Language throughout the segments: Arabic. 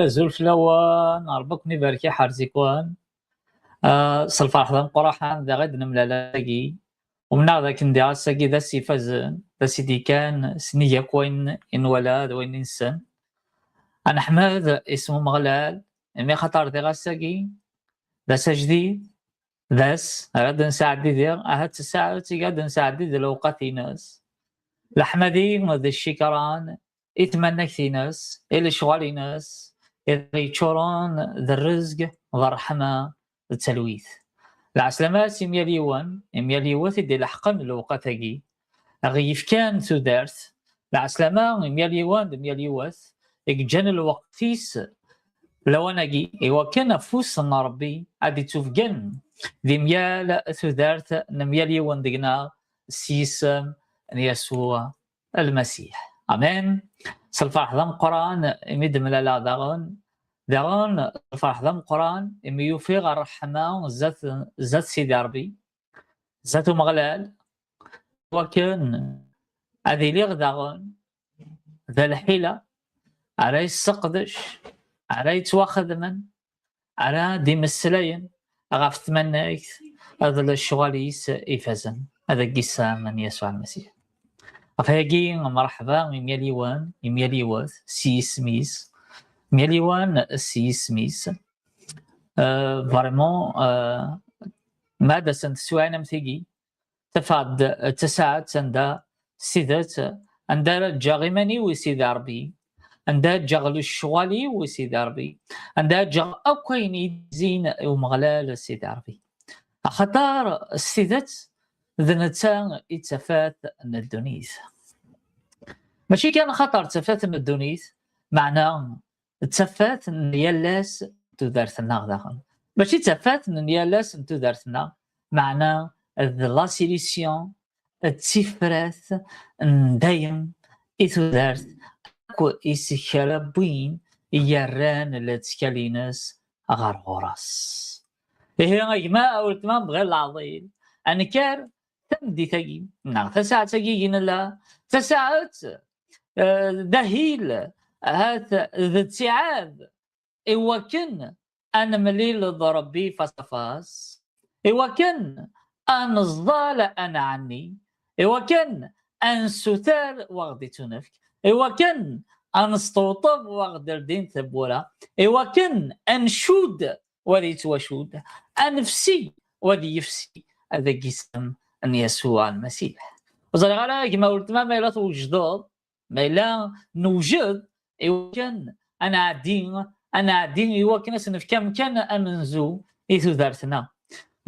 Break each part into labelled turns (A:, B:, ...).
A: azul fell-awen, Ṛebbi ibarek iḥerz-iken. S lferḥ d ameqqran da ɣid nemlala-agi, umneɣ dakken ndi ass-agi d ass ifazen, d ass i-d-ikkan sennig akk wayen i nwala d wayen i nessen. Ad neḥmed isem Umeɣlal imi xaṭer diɣ ass-agi d ass ajdid, d ass ad nesɛeddi diɣ ahat tasaɛet i ad nesɛeddi d lewqat-ines. Leḥmadi d ccikran i tmanakt-ines, i lecɣwal-ines, i yeččuren d rrezg, d ṛṛeḥma, d talwit. Lɛeslamat i myal yiwet i d-ileḥqen lewqat-agi, aɣ yefkan tudert. Lɛeslama i myal yiwen d myal yiwet i yeǧǧan lweqt-is lawan-agi iwakken afus n Ṛebbi ad ittufgan di myal tudert n myal yiwen deg-neɣ s yisem n Yasuɛ Almasiḥ. Amen. S lferḥ d ameqqran imi d-mlaleɣ daɣen lferḥ d ameqqran imi yufiɣ ṛṛeḥma zat Sidi Ṛebbi, zat Umeɣlal, iwakken ad iliɣ daɣen d lḥila ara yesseqdec, ara yettwaxedmen, ara d-imeslayen ɣef tmanegt ad lecɣwal-is ifazen. Ad yissam n Yasuɛ Almasiḥ. Ɣef wagi mṛeḥba i myal yiwen i myal yiwet s yisem-is, myal yiwen s yisem-is. Vraiment ma ad asent-tesɛuɛnamt-agi tafeɣ-d tasaɛet anda sidat anda ara ǧǧeɣ iman-iw i Sidi Ṛebbi, anda ǧǧeɣ lecɣwal-iw i Sidi Ṛebbi, anda ǧǧeɣ akk ayen i-d-zin i Umeɣlal Sidi Ṛebbi. Axaṭer sidat d netta i d tafat n ddunit. Mačči kan xaṭer tafat n ddunit, meɛna d tafat n yal ass tudert-nneɣ daɣen. Mačči tafat n yal ass n tudert-nneɣ, meɛna d la solution, d tifrat n dayem i tudert akk isek-ara wwin i yerran lettkal-ines ɣer ɣur-as. Ihi a gma a weltma bɣiɣ leɛḍil anekar tameddit-agi neɣ tasaɛet-agi i nella, tasaɛet dahil ahat d ttiɛad iwakken ad nemlil d Ṛebbi fas-a-fas, iwakken ad neẓḍal ad nɛanni, iwakken ad nessuter waɣ d-ittunefk, iwakken ad nesṭewṭef waɣ d-ldin tawwura, iwakken ad ncudd wad yettwacudd, ad nefsi wad yefsi. Ad yissam n Yasuɛ Almasiḥ. Ur ẓriɣ ara gma weltma ma yella twejdeḍ, ma yella newjed iwakken ad nɛeddi iwakken ad s-nefk amkan amenzu i tudert-nneɣ.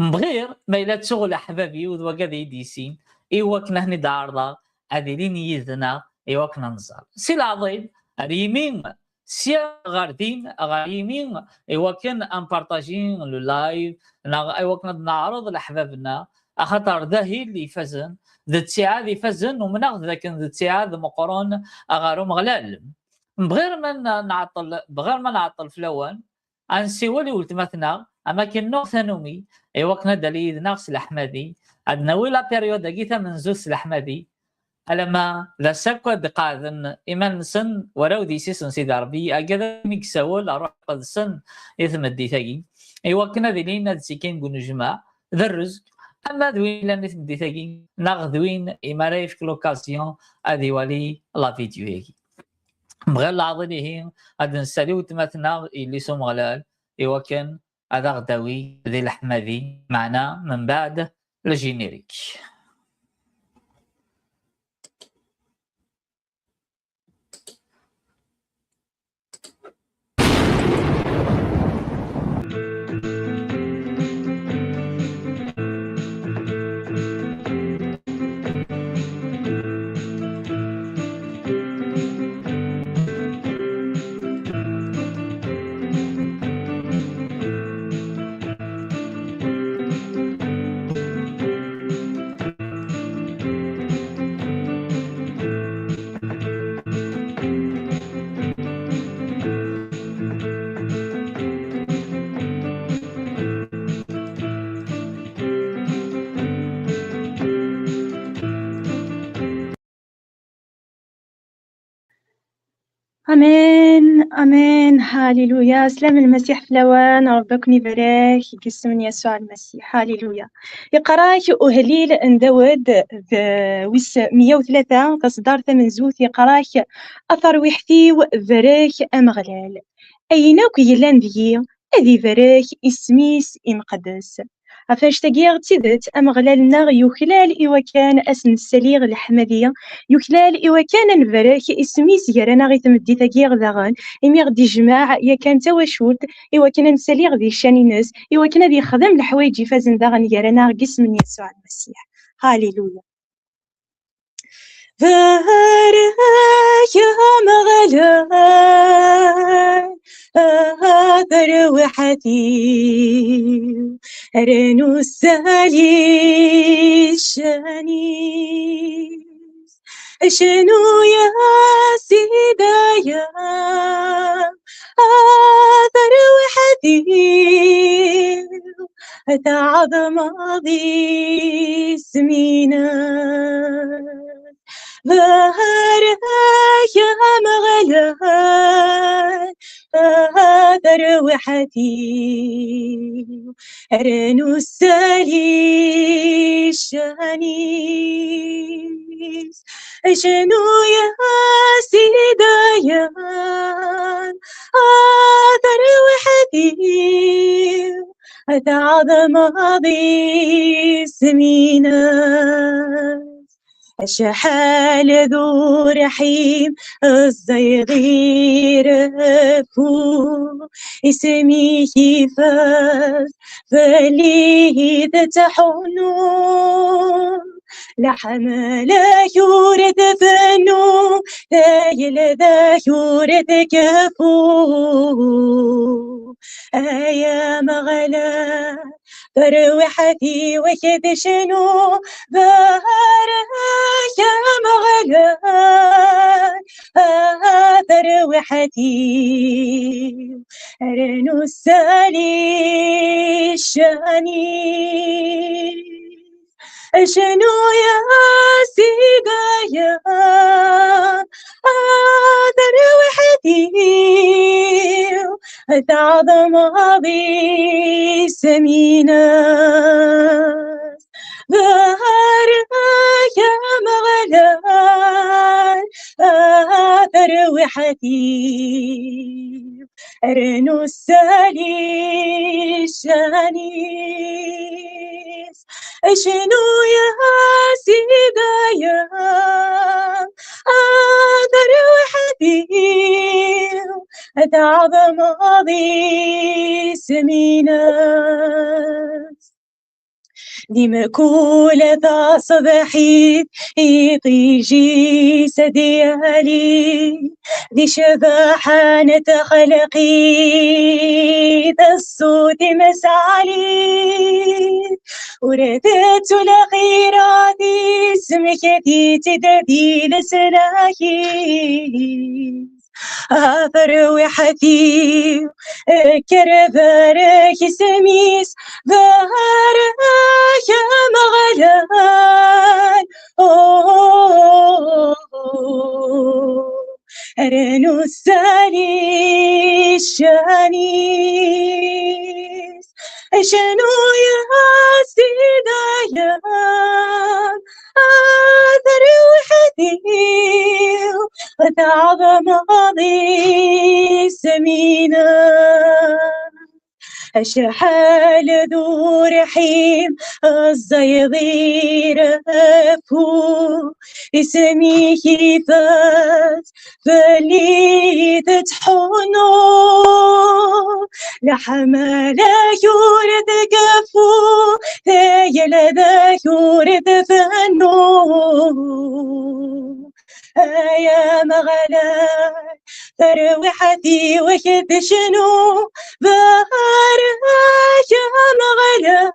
A: Nbɣiɣ ma yella ttuɣ leḥbab-iw d wagi ad iyi-d-yissin iwakken ad ten-id-ɛerḍeɣ ad ilin yid-neɣ iwakken ad nẓer. Si leɛḍil ar yimi sya ɣer din ɣer yimi iwakken ad npartaji le live neɣ iwakken ad neɛreḍ leḥbab-nneɣ, axaṭer dahil ifazen d ttiɛad ifazen umneɣ dakken d ttiɛad meqqren ɣer Umeɣlal. Bɣiɣ ma nɛeṭṭel fell-awen ad nsiwel i weltma-tneɣ amakken-nneɣ tanumi iwakken ad d-tali yid-neɣ s leḥmadi عندنا ولا بيريود كيتا من زوس الحمدي ألما لا ساكو دقاذن إيمان سن وراو دي سيسن سيد ربي أجد ميكساول أروح قد سن إثم الديثاقي إيوا كنا ذلين سيكين قنو جماع ذا الرزق أما ذوين لان إثم الديثاقي ناغذوين إماري في لوكاسيون أذي ولي لا فيديو هيكي بغير العضلي هي هاد نساليو تماتنا اللي سوم غلال إيوا كان هذا غداوي ذي الحمادي معنا من بعد الجينيريك.
B: امين امين هاليلويا. سلام المسيح فلوان، ربكم يبارك يقسم يسوع المسيح. هاليلويا. يقراك أهليل ان داود ويس 103 تصدر ثمن زوث. يقراك اثر وحثيو ذراك امغلال ايناك يلان ذي اذي ذراك اسميس مقدس. عفاش تقيغ تذت أمغلال ناغ يخلال إوا كان أسن السليغ الحمدية يخلال إوا كان نفراك اسميس يرانا غي تمدي تقيغ ذاغان إمي غدي جماع يا كان تواشولت إوا كان نسليغ ذي شانينس إوا كان ذي خدم الحوايج فازن ذاغن يرانا قسم يسوع المسيح. هاليلويا. ذراك أمغلال هذا روحتي رنو السالي الشاني شنو يا سيدايا هذا روحتي تعظم ماضي سمينا ظهرك يا مغلال هذا روحتي رنو السالي الشانيس شنو يا سيدايا هذا روحتي تعظم ماضي سمينا شحال ذو رحيم الزيغير فو اسمي كيفاس فليه تتحنون لحما لا يورد فنو لا يلذا يورد كفو يا مغلا فروحتي وكذا شنو ظهرك يا مغلا هذا روحتي رنو السالي الشاني شنو يا سيدايا هذا روحتي تعظم ماضي سمينا ظهرك يا مغلال هذا روحتي رنو السالي الشانيس شنو يا سيدايا هذا روحتي تعظم ماضي سمينا ديما كل ذا صباحي يطيجي سديالي دي شباحانة خلقي ذا الصوت مسعلي وردت لخيراتي سمكتي تدبي لسلاكي فروحتي كربارك سميس بارك مغلال أرنو السالي الشانيس شنو يا سيدة يا روحتي وتعظم ماضي سمينة شحال ذو رحيم الزيضير أفو اسميه فات فلي تتحنو لحمالة يورد كفو ثايل ذا يورد فنو يا مغلا فروحتي وكد شنو بارك يا مغلا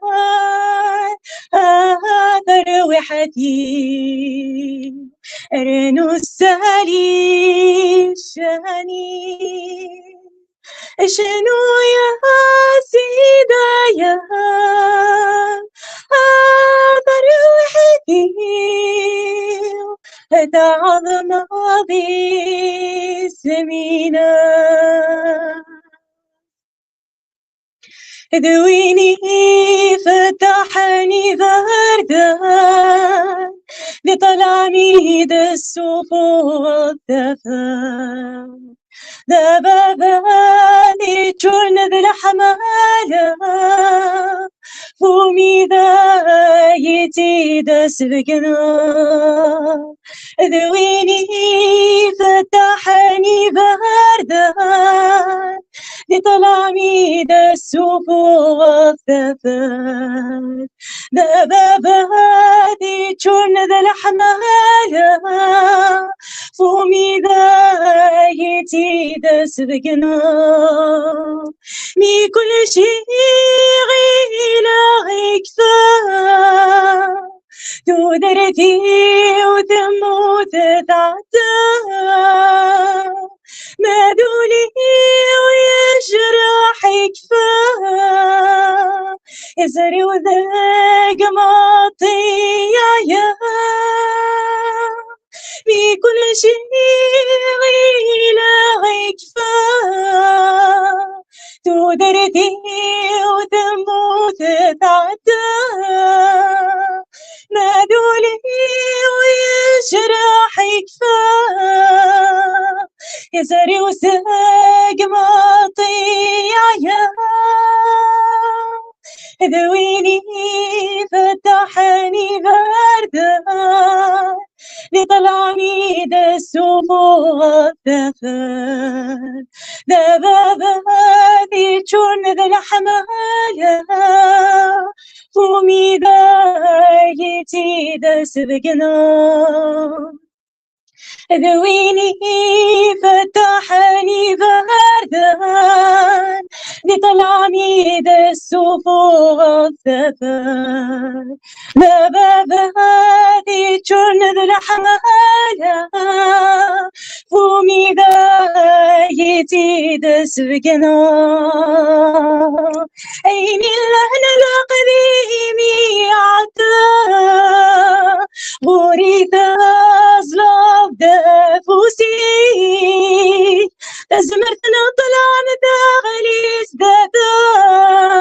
B: فروحتي أرنو السالي شاني شنو يا سيدة يا فروحتي تعظم ماضي سمينة ذويني فتحني بردان لطلعني السوق والدفان دباباني جرن بالحمالة فومي دايتي دس بقنا ذويني فتحني بردان لطلعني السوق والدفان دباباني جرن بالحمالة فومي دايتي دس بقنا مي كل شيء غير كفا تودرتي وتموت تعدى ما دولي ويجرح كفا يزري وذاق ماطية يا بكل شيء غير كفا تودرتي وتموت تعدى ما دولي ويجرح كفا يزري وساق ماطية يا ذويني فتحني بردان لطلعني السوق والدفان دباباتي جرن ذا الحمالة فومي دايتي دس بقنا ذويني فتحني بردان لطلعني السوق والدفان دباباتي جرن ذا الحمالة فومي دايتي دس بقنا أين اللهن القديمي عدا غوريث أزلاب دفوسي تزمرتنا طلعنا داخلي ازداداي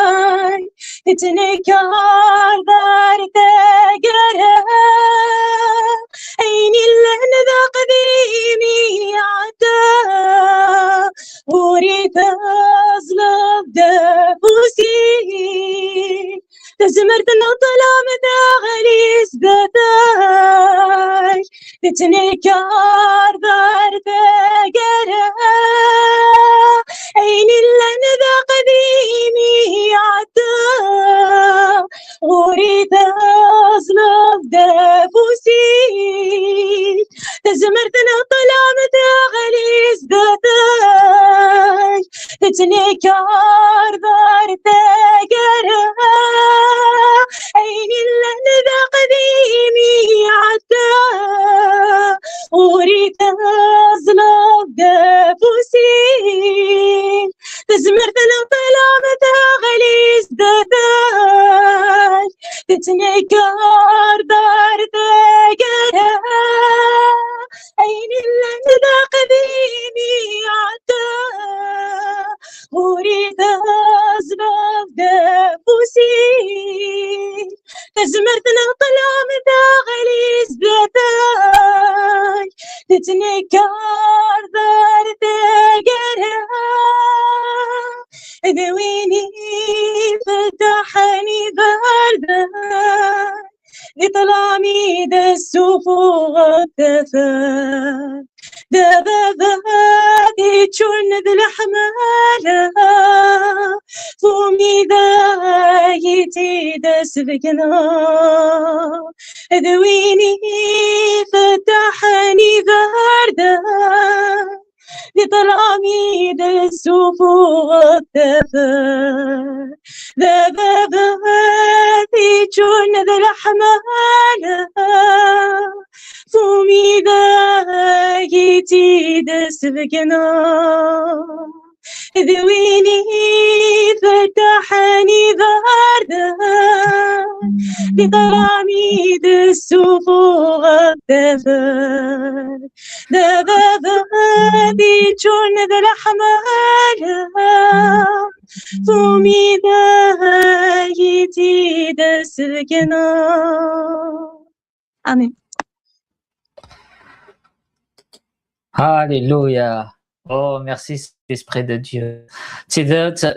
B: تتنكار دار تقرا أين اللهن ذا قديمي عدا وريت أزلاب دفوسي تزمرتنا طلعنا داخلي ازداداي تتنكار دار تقرا أين اللهن ذا قديمي عدا وريت أزلاب دفوسي تزمرتنا طلعنا داخلي ازداداي تتنكار دار تقرا أين اللهن ذا قديمي عدا وريت أزلاب تتنكر دار ثقرها ذويني فتحني بردا لطلامي دسوف غتفا دابا غادي تشون ذا الحمالة فومي دايتي داس بكنا ذويني فتحني بردا لطلامي دسوف غتفا دابا غادي تشون ذا الحمالة فومي دايتي داس بكنا ذويني فتحني بردا لطرامي دسوف غتفا دابا غادي تشون ذا الحمالة فومي دايتي داس بكنا. آمين.
A: Alléluia. Oh, merci Esprit de Dieu.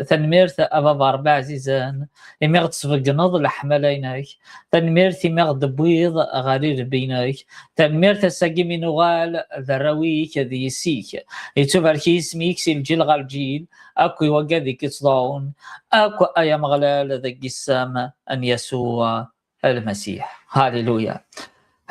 A: تنميرت أبا ربي عزيزان إميغ تسبقنض الحملينك تنميرت إميغ دبويض غالي ربينك تنميرت ساقي منوغال ذراويك ذيسيك يتباركي اسميك سيلجيل غالجيل أكو يوقذي كتصدعون أكو أيام غلال ذا قسام أن يسوع المسيح. هاليلويا.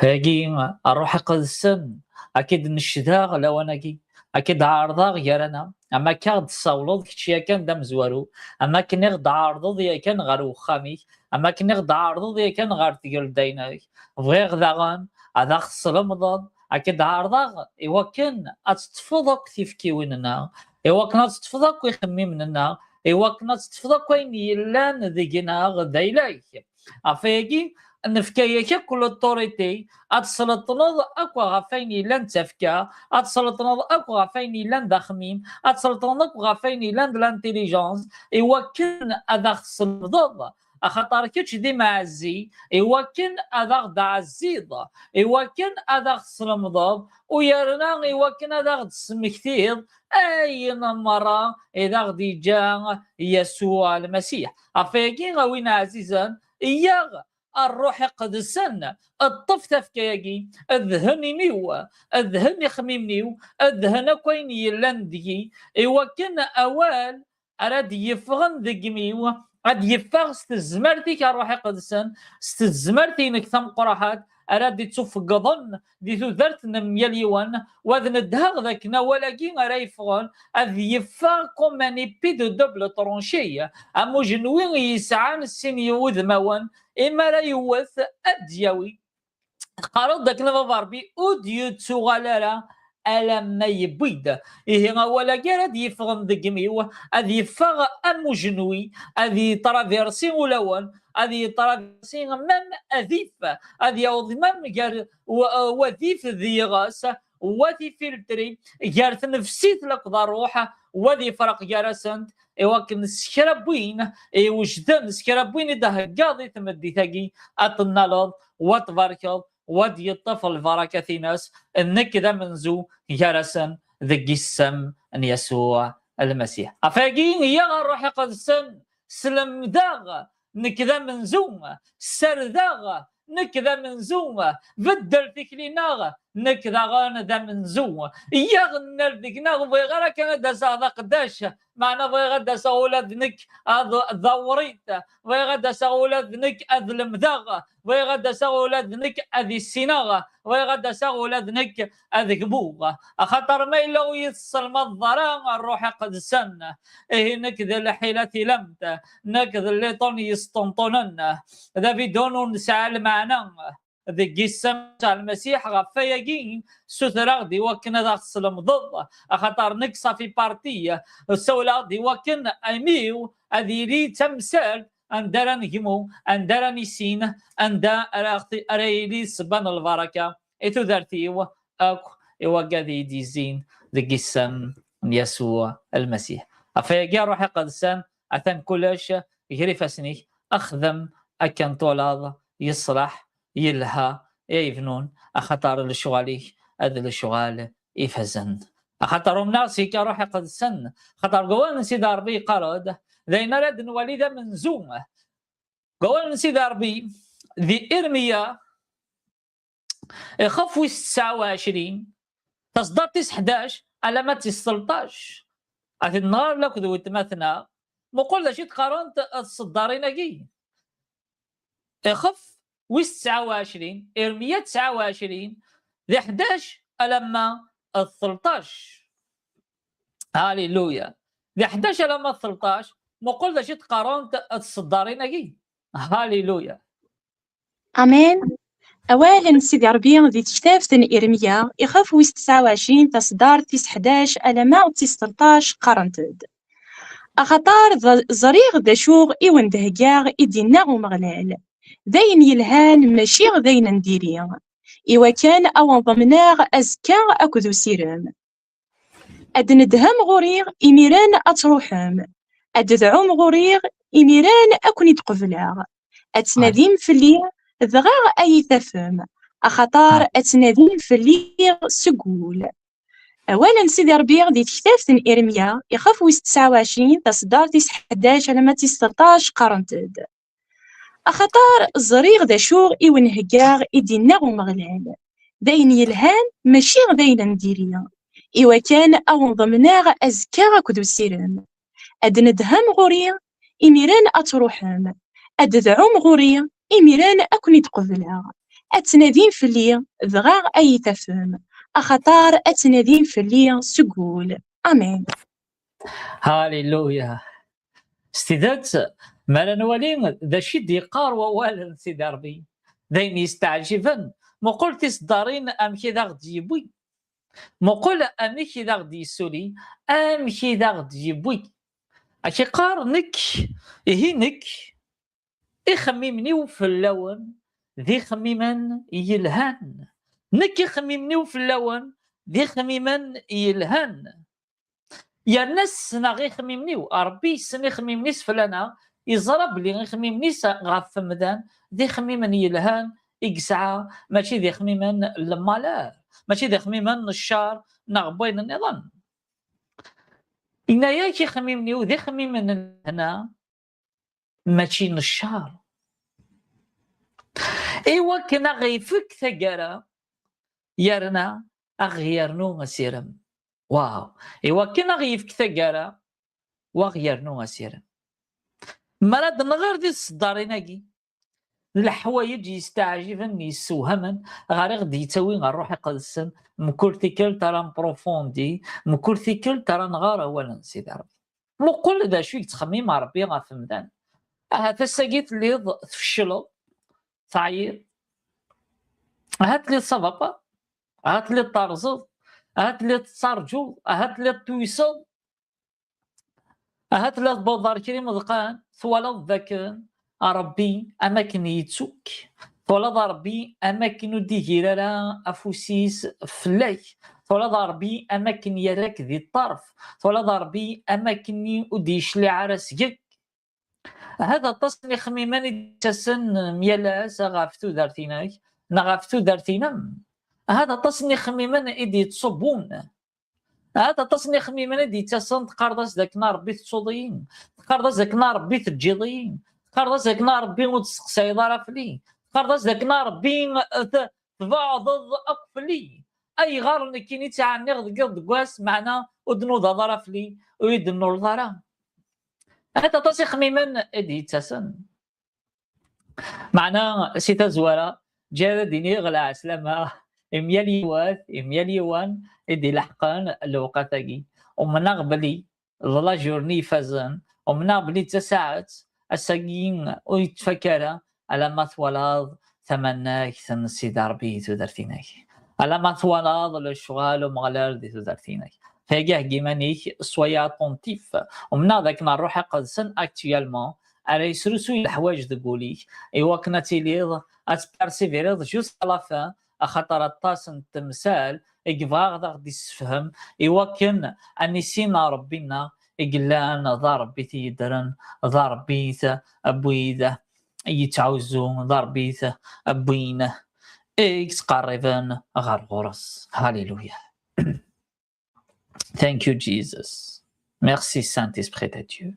A: هاقي الروح القدسن أكيد نشداغ لو أناكي أكيد عارضاغ يرانا أما كاد صولض كشيا كان دم زوارو أما كنغد عارضض يا كان غارو خاميك أما كنغد عارضض يا كان غار تقول ديناك فغيغ ذاغان أذاغ صلمضض أكيد عارضاغ إوا كان أتتفضق تفكي ويننا إوا كان أتتفضق ويخمي مننا إوا كان أتتفضق وين يلان ذيقناغ دايلاك أفاقي نفكايا كل الطوريتي أتسلطنض أكوا غفيني لن تفكا أتسلطنض أكوا غفيني لن دخميم أتسلطنض أكوا غفيني لن لانتيليجونس إوا كن أذاغ تصلضض أخطر كيتش دي معزي إوا كن أذاغ دعزيض إوا كن أذاغ تصلمضض ويرنا إوا كن أذاغ تسمكتيض أي مرة إذا غدي جاء يسوع المسيح أفاقي غوين عزيزا إياغ الروح قدسن الطف تفكياكي الذهني نيو الذهني خميمنيو الذهن كوين يلاندي إوا كان أوال أراد يفغن ذقميو أراد يفغ ستزمرتي كروح قدسن ستزمرتي نك ثم قراحات أراد تشوف قضن دي ثوثرت نميليوان وذن الدهغ ذاك نولاكي رايفغن أذ يفغ كوماني بيدو دبل طرونشية أمو جنوين يسعان السن يوذ موان إما لا يوث أدياوي قارض داك نفافاربي أوديو تسوغالالا ألم ما يبيد إيه ولا جرد يفغن دقميو أذي يفغ أمجنوي أذي ترافيرسي ولون أذي ترافيرسي مم أذيف أذي يوضمم جار وذيف ذي غاس وذي فلتري جارت نفسيت لك ضروحة وذي فرق جارسنت إيواكن سكرابوين وجدان سكرابوين ده قاضي تمدي ثقي أطنالض واتباركض ودي الطفل بركة ناس انك ذا منزو جرسا ذقي السم ان يسوع المسيح افاقين يا الروح قدسن سلم داغ نكذا منزوم سر داغ نكذا منزوم بدل تكليناغ نكذا غان ذا منزوم يغن الذقناغ ويغرا كان داسا ذا قداش معنا ويغدا سولاد نك ذوريت ويغدا سولاد نك اذلم ذاغ ويغدا سولاد نك اذي السناغ ويغدا سولاد نك اذقبوغ اخطر ما لو يصل الضرام الروح قدسن إيه نكذا الحيلة لمت نكذا اللي طن يسطنطنن ذا بدون نسال معنا ذي قسم المسيح غفايقين ستراغدي وكنا ذا السلم ضد أخطر نقصة في بارتية السولاغدي وكنا أميو أذي لي تمثال أندرا نجمو أندرا نسين أندا أريلي سبان البركة إتو ذاتيو أكو إوغادي ديزين ذي قسم يسوع المسيح أفايقيا روحي قدسان أثن كلش يجري فاسنيك أخذم أكن طولاض يصلح يلها يفنون أخطار الشغالي هذا الشغال يفزن خاطر الناس روحي قد سن خاطر قوان سيدي ربي قالوا ذينا لاد نوليد منزومه قوان سيدي ربي ذي إرميا يخف 29 تصدر 11 علامات 13 هذا النهار لك ذو تماثنا مقول ذا شي تقارنت الصدارين كي يخف 29 إرميا 29 ذي 11 ألما 13 هاليلويا ذي 11 ألما 13 مقول ذا شي تقارنت الصدارين كي هاليلويا
B: امين. اولا سيدي ربي ذي تشتافتن ارميا يخاف 29 تصدار 11 الما 13 قرنتد اخطار زريغ داشوغ ايوان دهكاغ ايدينا ومغلال ذين يلهان ماشي ذين نديري ايوا كان او ضمناغ ازكا اكدو سيرام اد ندهم غوريغ ايميران اتروحم اد دعوم غوريغ ايميران اكوني تقبلاغ اتناديم فلي ذغاغ اي تفهم اخطار اتناديم فلي سقول اولا سيدي ربي غدي تكتافتن ارميا يخاف 29 تصدار 11 لما 13 قرنتد اخطار الزريغ دا شوغ ايونهكاغ ايدينا ومغلال داين يلهان ماشي غداين نديريا ايوا كان او ضمناغ ازكا كدو سيرم اد ندهم غوريا ايميران اتروحم اد دعوم غوريا ايميران اكوني تقبلاغ اتنادين فلي ذغاغ اي تفهم اخطار اتنادين فلي سقول امين.
A: هاليلويا استدات ما نولي ذا شي ديقار ووالد سيدي ربي ذين يستعجبن مقول تصدارين امشي ذا غديبوي مقول امشي ذا غدي سولي امشي ذا غديبوي اشي قار نك يهينك يخممني وفي اللون ذي خميما يلهان نك يخممني وفي اللون ذي خميما يلهان يا ناس غي خميمنيو ربي سني خميمني سفلانا يزرب لي غي خميمني غاف مدان ذي خميما يلهان يقسعى ماشي ذي خميما المالا ماشي ذي خميما الشار نغبين النظام إنايا كي خميمنيو ذي خميما هنا ماشي الشار إيوا كنا غيفك ثقارا يارنا أغيرنو مسيرم واو إيوا كنا غيفك ثقارا وغيرنو مسيرم مراد نغير ذي الصداريناكي الحوايج يستعجبن يسوهمن غير غدي يتاوي غنروح يقدسن مكل ثيكل ترى مبروفوندي مكل ثيكل ترى نغار اولا سيدي ربي مقول ذا شو يتخمم ربي غاف مدان هذا ساقيت لي تفشلو تعير هات لي الصبابة هات لي الطرزو هات لي التصارجو هات لي التويسو هات لي البوضار كريم ذقان ثوالض ذاك ربي اماكن يتسوك ثوالض ربي اماكن ديجيرا افوسيس فلاك ثوالض ربي اماكن يراك ذي الطرف ثوالض ربي اماكن وديش لي عرسك هذا تصني خميمان تسن ميالاس غافتو دارتيناك نغافتو دارتينا هذا تصني خميمان إدي تصبون هذا تصني خميمان إدي تسن تقارضاس ذاك نار ربي تصودين تقارضاس ذاك نار ربي تجيضين تقارضاس ذاك نار ربي وتسقسي دارا فلي تقارضاس ذاك نار ربي تبعض أقفلي أي غار كيني تعني غد قواس معنا ودنو دارا فلي ويدنو دارا هذا تصني خميمان إدي تسن معنا سيتا زوارا جا ديني غلا عسلامة إميال يوان إدي لحقان الوقتاكي ومن قبلي لا جورني فازن ومن قبلي تساعات الساقين ويتفكر على ما ثولاض ثمناك ثم سيدي ربي تدرتيناك على ما ثولاض الشغال ومغلال دي تدرتيناك فيجاه جيمانيك سويا طونتيف ومن ذاك نروح قدسن اكتوالمون على يسرسو الحوايج تقولي ايوا كنا تيليض اتبارسيفيريض جوست لافان خاطر الطاسن التمثال يقفا غادي يسفهم ايوا كان اني سينا ربينا يقلان ضا ربي تيدرن ضا ربيت ابويده يتعوزو ضا ربيت ابوينه إكس قريبا غير غرس. هاليلويا. Thank you Jesus. Merci Saint-Esprit de Dieu.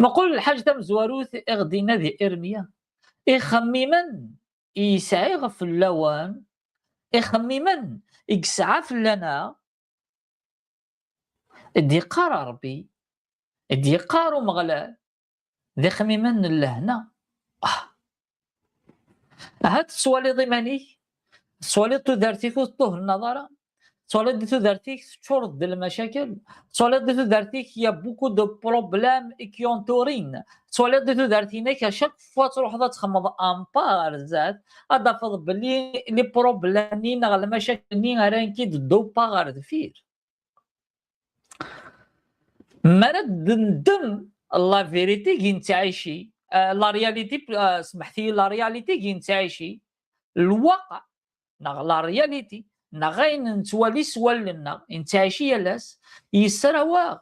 A: نقول الحاج تم زواروث اغدينا ذي إرميا إخميمن يسعي في اللوان إخميمن يقسع في لنا دي قار ربي دي قارو مغلال ذي خميمن اللهنا هات سوالي ضماني سوالي تدارتيك وطوه النظرة سوالي دي تدارتيك تشورد المشاكل سوالي دي تدارتيك يا بوكو دو بروبلام كيونتورين سوالي دي تدارتينيك اشاك فوا تروح ذا تخمض امبار زاد هذا فضل بلي لي بروبلامين على المشاكل نين راه كيد دو باغار دفير مرد ندم لا فيريتي كي نتعايشي لا رياليتي سمحتي لا رياليتي كي نتعايشي الواقع لا رياليتي غاين نتوالي سوالنا نتعايشي لاس يسرواغ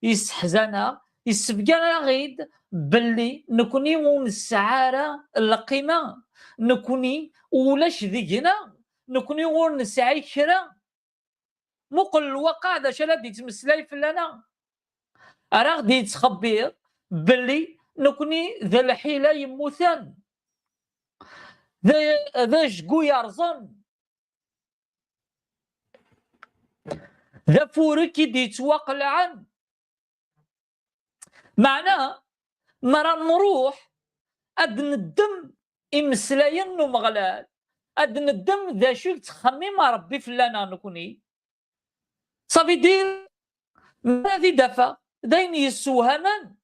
A: يسحزنا يسبقنا غيد باللي نكوني من السعارة القيمة نكوني ولاش ذيقنا نكوني ونسعي كرا مقل الواقع دا شلا ديك تمسلاي فلانا راه غادي يتخبير باللي نكوني ذا الحيلة يموتان ذا شقو يرزن ذا فورك يتوقلعن معناه مرة نروح اد ندم امسلاين ومغلال اد ندم ذا شو تخمم ربي فلانا نكوني صافي دير هذه دفا داين يسوهمان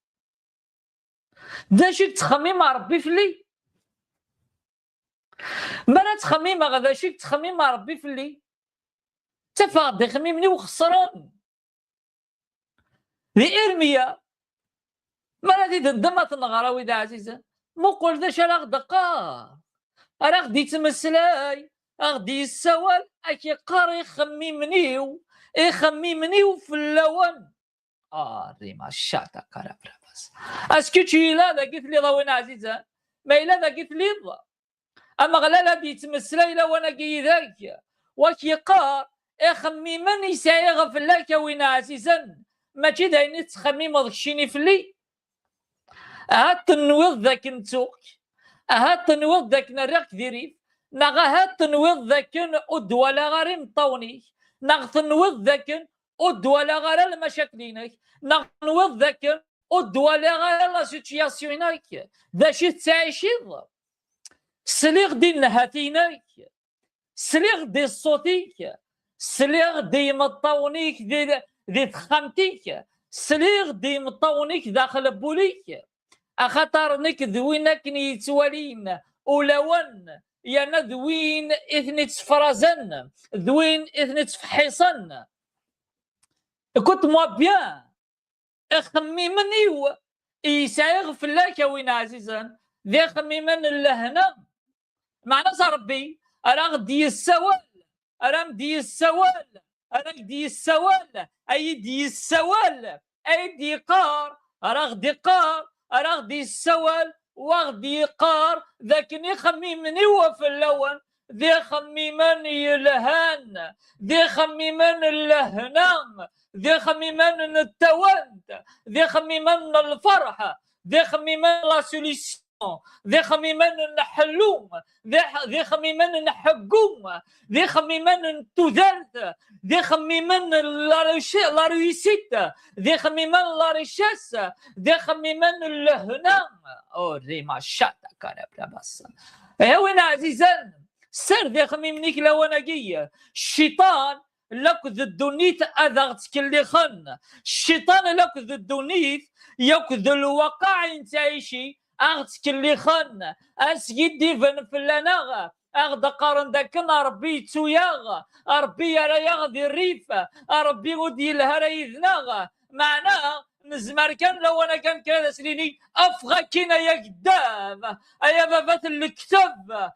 A: ذا شو تخمم ربي فلي مرة تخمم غدا شو تخمم ربي فلي تفاق دي خميمني وخسران ذي إرميا مرة دي دمت النغراوي دا عزيزة مقول ذا شرق دقا راه غدي تمسلاي غدي يسوال اكي قاري يخممنيو في اللون ريما شاتا كرابرا بس اسكو تشي لا دا قلت لي ضوين عزيزة ما إلا دا قلت لي ضا اما غلالا دي تمسلاي لا وانا كي ذاك وكي قار يخممن يسعي غفلاك وين عزيزا ماشي داين تخمم ضكشيني فلي هات تنوض ذاك نتوك هات تنوض ذاك نراك ذيريف نغا هات تنوض ذاك ادولا غاري مطوني نغ تنوض ذاك ادولا غاري المشاكلينك نغ تنوض ذاك ادولا غاري لا سيتياسيونك ذا شي تعيشيض سليغ دي نهاتينك سليغ دي الصوتيك سليغ دي مطونيك دي تخمتيك سليغ دي مطونيك داخل بوليك اخاطر نك ذوينك نيتوالين اولون يانا ذوين اثني تفرزن ذوين اثني تفحيصن كنت موا بيان اخميمني يسايغ فلاك وين عزيزا ذي خميمن اللهنا معنى ربي راه غدي السوال راه مدي السوال راه غدي السوال اي دي السوال اي دي قار راه غدي قار راه غدي السوال وغدي قار ذاك خميمني وفي اللون ذي خميمن يلهان ذي خميمن اللهنام ذي خميمن التوانت ذي خميمن الفرحة ذي خميمن لا سوليسيون ذي خميمن نحلوم ذي خميمن نحقوم ذي خميمن تذرت ذي خميمن لا ريسيت ذي خميمن لا ريشاس ذي خميمن اللهنام ذي ما شاتا كان بس وين عزيزان سر ذي خميمنيك لو انا جيه الشيطان لك ذدونيت اذغتك اللي خن الشيطان لك ذدونيت ياكذ الواقع انت عايشي اغتك اللي خن اسيدي فن فلانا اغدا قارن داكنا ربي توياغ ربي يرى يغدي الريف ربي ودي الهريذنا معناه نزمر كان لو انا كان كذا سليني افغى كينا يا قدام ايا بابات الكتاب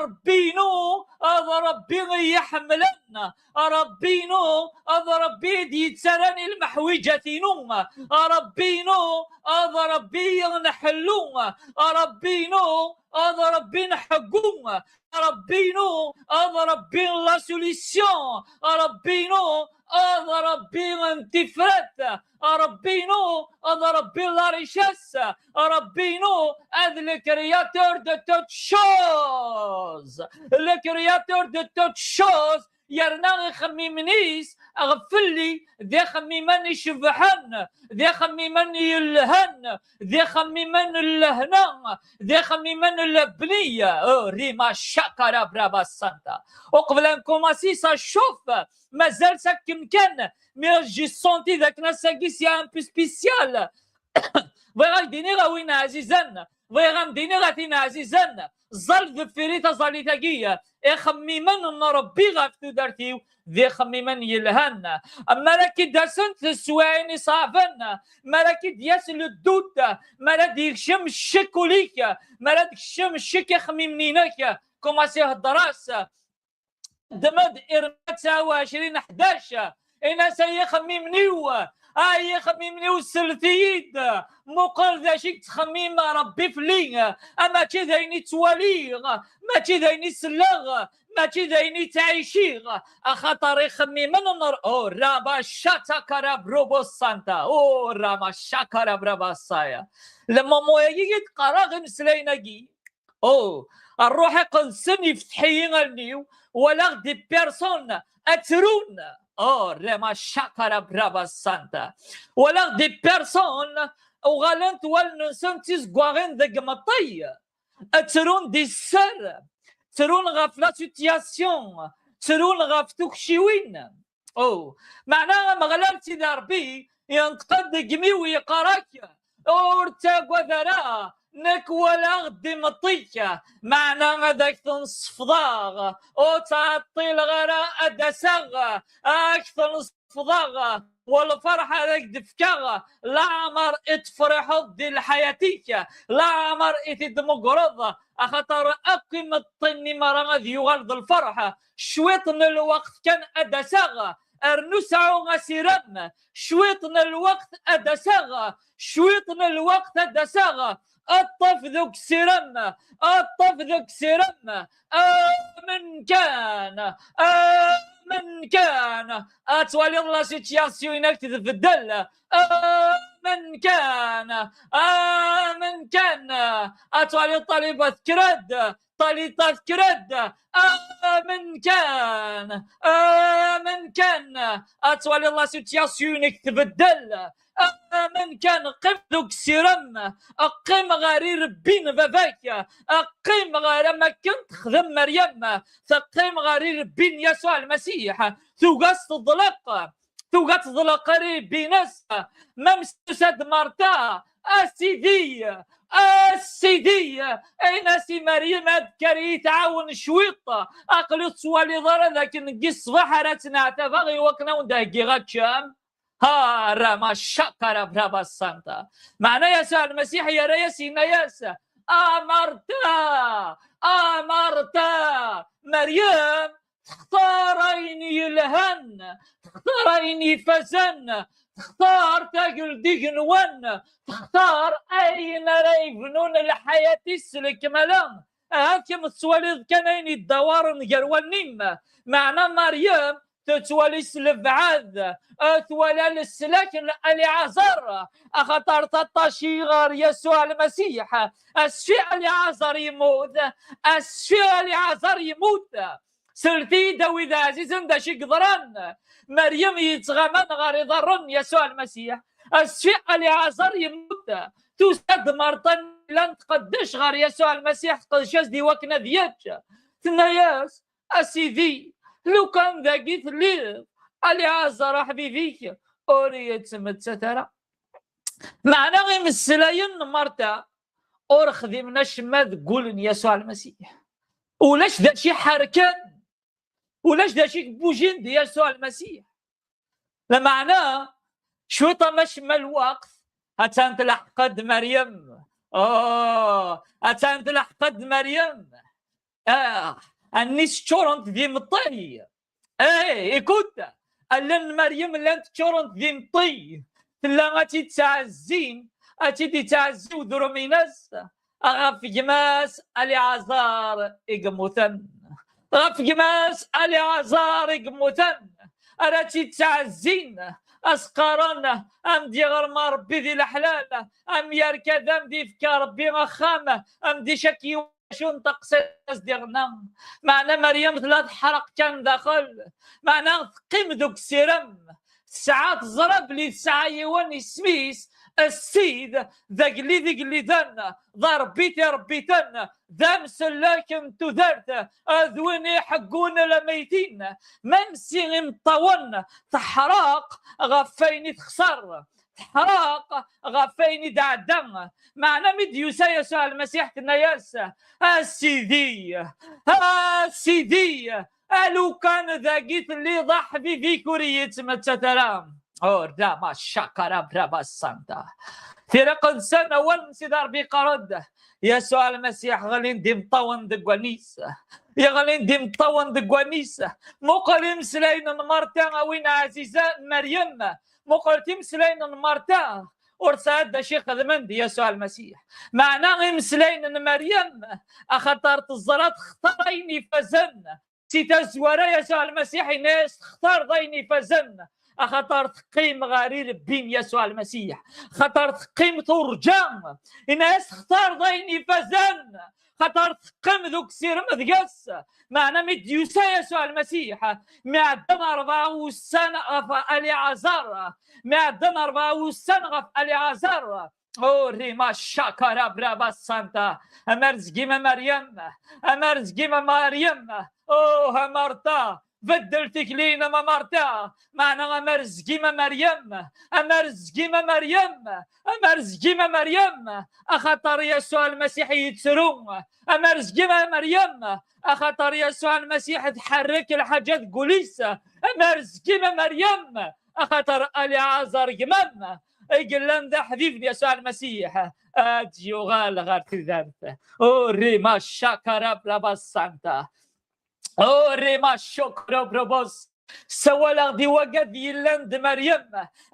A: ربي نو هذا ربي يحملن ربينو ربي دي تسراني المحوجتينو ربينو ربي نحلو ربينو ربي نحقو ربينو ربي لا سوليسيون ربينو ربي انتفرت ربينو ربي لا ريشاس ربينو le créateur de toutes choses le créateur de toutes choses يرنا يخممنيس اغفلي ذي خميمن يشبحن ذي خميمن يلهن ذي خميمن اللهنا ذي خميمن البنية ريما شكرا برابا سانتا وقبل ان كوماسي شوف مازال ساكن كان مي جي سونتي ذاك ناساكي سي ان بو سبيسيال بغا ديني غاوين عزيزان بغا مديني غاتينا عزيزان ظل ذفيريتا ظليتاكية خميمن ربي غافتو دارتيو ذي خميمن يلهن اما راكي داسنت السواعين صافن ما راكي دياس الدود ما راكي يكشم الشكوليك ما راكي يكشم الشك خميمنينك كوماسي هالدراس دمد إرمات 29 11 انا سي خميمنيو اي خميمنيو السلتيد مقر ذا شيك تخميم ربي فلي اما كذايني تواليغ ما كذايني سلاغ ما كذايني تعيشيغ اخاطر يخميمن النار رابا شاكرا بروبو سانتا راما شاكرا برابا سايا لما مويا قراغ مسليناكي الروح قلسن يفتحيين النيو ولا دي بيرسون اترون رما شاكرا برابا سانتا ولا دي بيرسون وغالنت والنسنتيز غوارين ذا قمطي اترون دي سر ترون غاف لا سيتياسيون ترون غاف توكشيوين معناها مغلبتي داربي ينتقد قميو يقراك ورتاق وذرا نك ولا غدي مطيكه معنى هذاك تنصفضاغ او تعطي الغراء ادساغ تنصفضاغ والفرح هذاك دفكاغ لا عمر اتفرحوا دي الحياتيك لا عمر اتدمقرض اخاطر اقيم الطني مرة ذي يغلظ الفرحة شويط من الوقت كان ادساغ ارنسعو غسيرن شويط من الوقت ادساغ شويط من الوقت ادساغ الطف ذوك سيرم الطف ذوك سيرم من كان من كان اتوالي الله سيتياسيون انك تتبدل من كان من كان اتوالي طالبة كرد طالبة كرد من كان من كان اتوالي الله سيتياسيون انك تتبدل من كان قم ذوك سيرم قم غاري ربين باباك قم غاري ما كنت خدم مريم قم غاري ربين يسوع المسيح ثوغاس تضلق ثوغاس تضلق ربي ناس ما مسوساد مرتا السيدي اين سي مريم اذكري تعاون شويطه اقلو سوالي ضر ذاك نقي الصباح راتنا تبغي وكنا وندهقي غاتشام راما شكرا برابا سانتا معنى يسوع المسيح يا ريسي نياس امرتا مريم تختاريني الهن تختاريني فزن تختار تاقل ديقنون تختار اين ريفنون الحياة السلك ملان هاكم السواليد كانين الدوار نقروان نيم معنى مريم تتولي البعاد تولى السلاكن العذر اخطر تطشيغر يسوع المسيح الشيء العذر يموت الشيء العذر يموت سلتي داوي ذا عزيز دا شي قدران مريم يتغمن غير يضرن يسوع المسيح الشيء العذر يموت تسد مرطن لن تقدش غير يسوع المسيح قدشاز دي وكنا دياتش تناياس اسيدي لو كان ذاكيت لي العازر حبيبيك اوريت متسترى معنا غير مسلاين مرتا اور خدمنا شماد قولن يسوع المسيح ولاش ذا شي حركان ولاش ذا شي بوجين دي يسوع المسيح لمعناه شويطة مش ما الوقت هتانت لحقد مريم هتانت لحقد مريم الناس شورنت دي مطي écoute, ألن مريم لن تشورنت ذي مطي تلا غاتي تعزين أتي تعزي ودروميناس أغاف جماس ألي عزار إقموتن غاف جماس ألي عزار إقموتن أراتي تعزين أسقرنا أم دي غرما ربي ذي الحلال أم يركض أم دي فكا ربي غخامة أم دي شكي شون تقصيص ديالنا معنا مريم ثلاث حرق كان داخل معنا قيم دوك السيرم ساعات زرب لي ساعة يواني سميس السيد ذاك اللي دانا ضربيتي ربيتنا ذا مسلاكم تذرت اذوني حقونا لميتين ممسي مطون تحراق غفيني تخسر تحراق غفيني دعدم معنا مديوسا يسوع المسيح تناياس سيدي الو كان ذاقيت اللي ضح في كورية متترام لا ما شكرا برابا السانتا تيرقد سنة والمسيدار بقرد يسوع المسيح غلين دي مطون دقوانيس يا غلين دي مطون دقوانيس مقل مسلين مرتا وين عزيزة مريم مقل تمسلين مرتا ورساد دا شيخ ذمندي يسوع المسيح معناه مسلين مريم أخطرت الزرات اختاريني فزن تزورا يسوع المسيح ناس اختار ضيني فزن خطر تقيم غارير بين يسوع المسيح خطر تقيم ترجم ناس اختار ضيني فزن خطر تقيم ذوك سير مذقس معنا مديوسا يسوع المسيح معدن 4 سنة غف اليعازر معدن 4 سنة غف اليعازر ريما شاكرا برابا سانتا امرزقيما مريم مرتا بدلتك لينا ما مرتا معنا امرزقيما مريم اخطر يسوع المسيح يتسرون امرزقيما مريم اخطر يسوع المسيح تحرك الحاجات قوليسة امرزقيما مريم اخطر اليعازر جمام قلن ذا حبيبني يسوع المسيح اديو غال تذابته ريما شاكرا بلا سانتا ريما شكرا بروبوس سوالا دي وقد يلند مريم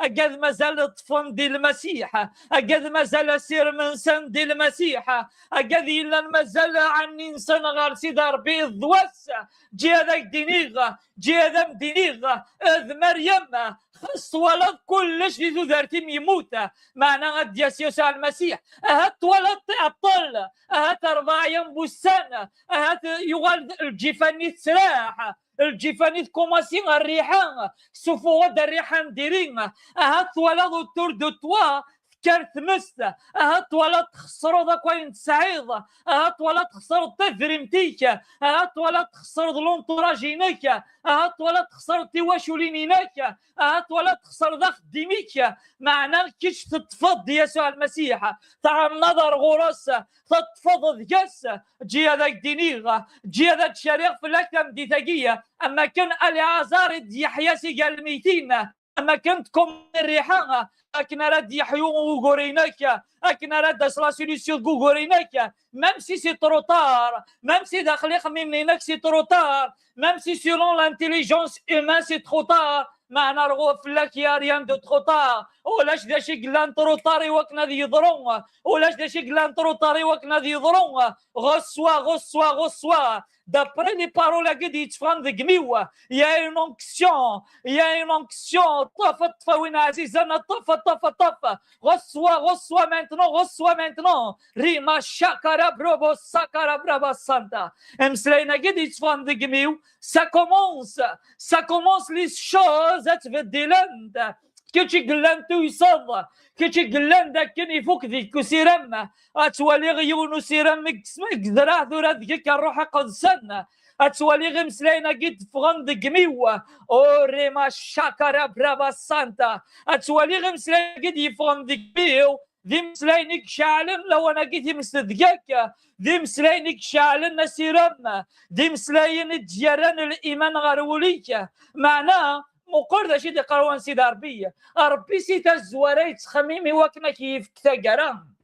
A: قد مازال طفن دي المسيح قد مازال سير من سن دي المسيح قد يلن مازال عن انسان غير سيدار بيض وسع جي هذاك دينيغ جي هذا مدينيغ اذ مريم خص ولد كلش اللي دارتي يموت معنا غد يسوع المسيح اهات ولد تعطل اهات 4 ايام بوسان اهات يغال الجفاني تسراح الجفاني كوماسين الريحان سوفو غد الريحان ديرين اهات ولد تور دو توا كارت مسته اهات ولا تخسروا ذاك وين سعيد اهات ولا تخسروا تفرمتيك اهات ولا تخسروا لونطراجينيك اهات ولا تخسروا تيواشولينينك اهات ولا تخسر ذاك ديميك معناه كيش تتفض يسوع المسيح تاع النظر غرس تتفض ذكاس جي هذاك دينيغ جي هذاك شريق في الاكتم ديتاقيه اما كان اليعازار يحيى سي قال الميتين اما كنتكم الريحان اكن راد يحيو وغوريناك اكن راد لا سوليسيون غوريناك ميم سي سي تروطار ميم سي داخلي خميمنيناك سي تروطار ميم سي سيلون لانتيليجونس هيومان سي تروطار معنا رغو فلاك يا ريان دو تروطار ولاش داشي قلان تروطاري وكنا ذي يضرون ولاش داشي قلان تروطاري وكنا ذي يضرون غصوا d'après les paroles à Gedi Tfran de Gmiwa, il y a une onction, Tofa Wina Azizana, Tofa, reçois maintenant, Rima Shakara Bravo, Sakara Brava Santa, Emsleina Gedi Tfran de Gmiw, ça commence les choses à te dire. كي قلان تويصاد كي قلان داك كان يفوك ذيك وسيرم اتوالي غيون وسيرم اسمك ذرا ذرا ذيك الروح قدسنا اتوالي غير مسلاينا قد فغند قميوه او ريما شاكرا برافا سانتا اتوالي غير مسلاينا قد يفغند قميو ذي مسلاينك شعلن لو انا قد مسدقاك ذي مسلاينك شعلن سيرم ذي مسلاين جيران الايمان غروليك معناه مقرده شي دي قروان سيدي ربي سيتا الزواريت خميمي وكنا كيف كتا قرام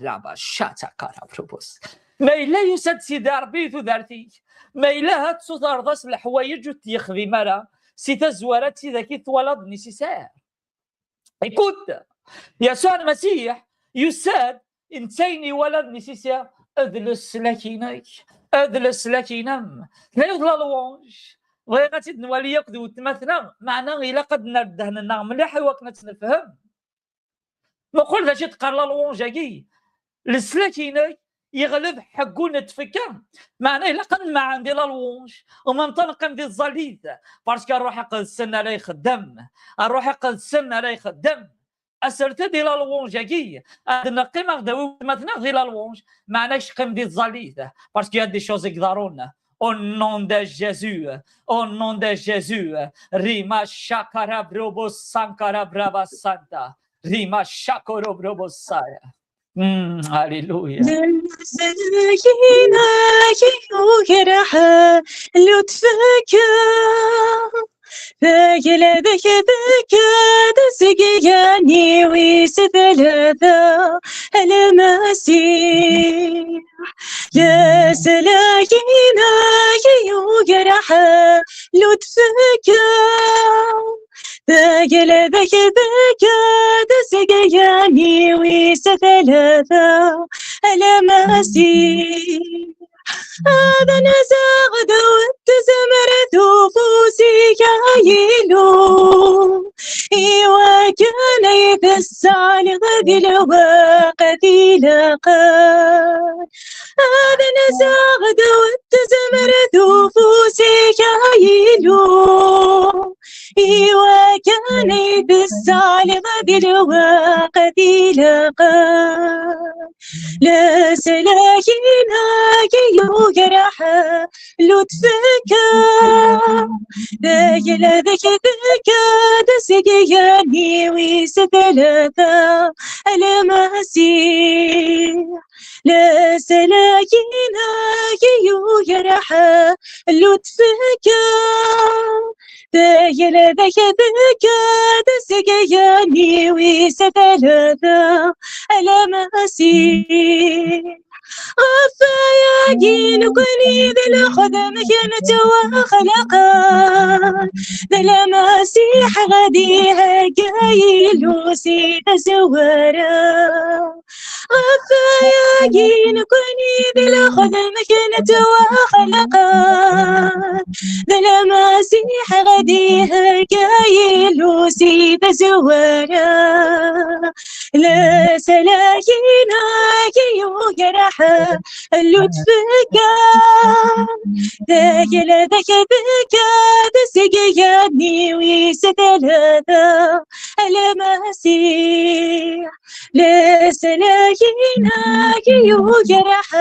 A: لا با شاتا كارا بروبوس ما إلا يسد سيدي ربي ثدارتي ما إلا هاد ترضاس الحوايج وتيخذي مرا سي تزوارات سي ذاكي ثولدني سي ساعة. écoute يسوع المسيح يساد انتيني ولدني سي ساعة أذلس لكينك أذلس لكينم لا يضل لونج بغي غاتي نولي ياخذ وتمثنا معنا إلا قد نردهنا مليح وكنا تنفهم ما قول ذا شي تقرا لونجاكي لسلاكينك يغلب حقو نتفكر معناه الا قد ما عندي لا لونج وما نطلق ندير الزليت باسكو نروح يقد السنه لا يخدم نروح يقد السنه لا يخدم اسرت دي لا لونج كي عندنا قيمه غداوي مثلا غير لا لونج معناش قيم دي الزليت باسكو هاد دي شوز يقدرونا au nom de Jésus au nom de Jésus rima shakara brobo sankara brava santa rima shakoro brobo saya. هاليلويا.
B: زينك وجرح لطفك فقلبك بكاد سقياني ويستلذا المسيح لا سلاكينك وجرح لطفك فقلبك بكاد سقياني ويستلذا المسيح هذا نزاغ دوت زمرت وفوسي كايلو إيوا كان يفسع لغدي الوقتي لقاد هذا نزاغ دوت زمرت وفوسي كايلو إيوا كان يفسع لغدي الوقتي لقاد لا سلاكينك يجرح لطفك ذاك لذاك ذاك سقياني ويستلذا المسيح لا سلاكينك يجرح لطفك ذاك لذاك ذاك سقياني ويستلذا المسيح غفاياكين كوني ذا الخدم كانت وخلقا ذا المسيح غديها قايل وسيد زوارا غفاياكين كوني ذا الخدم كانت وخلقا ذا المسيح غديها قايل وسيد زوارا لا سلاكينك يجرح لطفك ذاك لذاك ذاك سقياني ويستلذا المسيح لا سلاكينك يجرح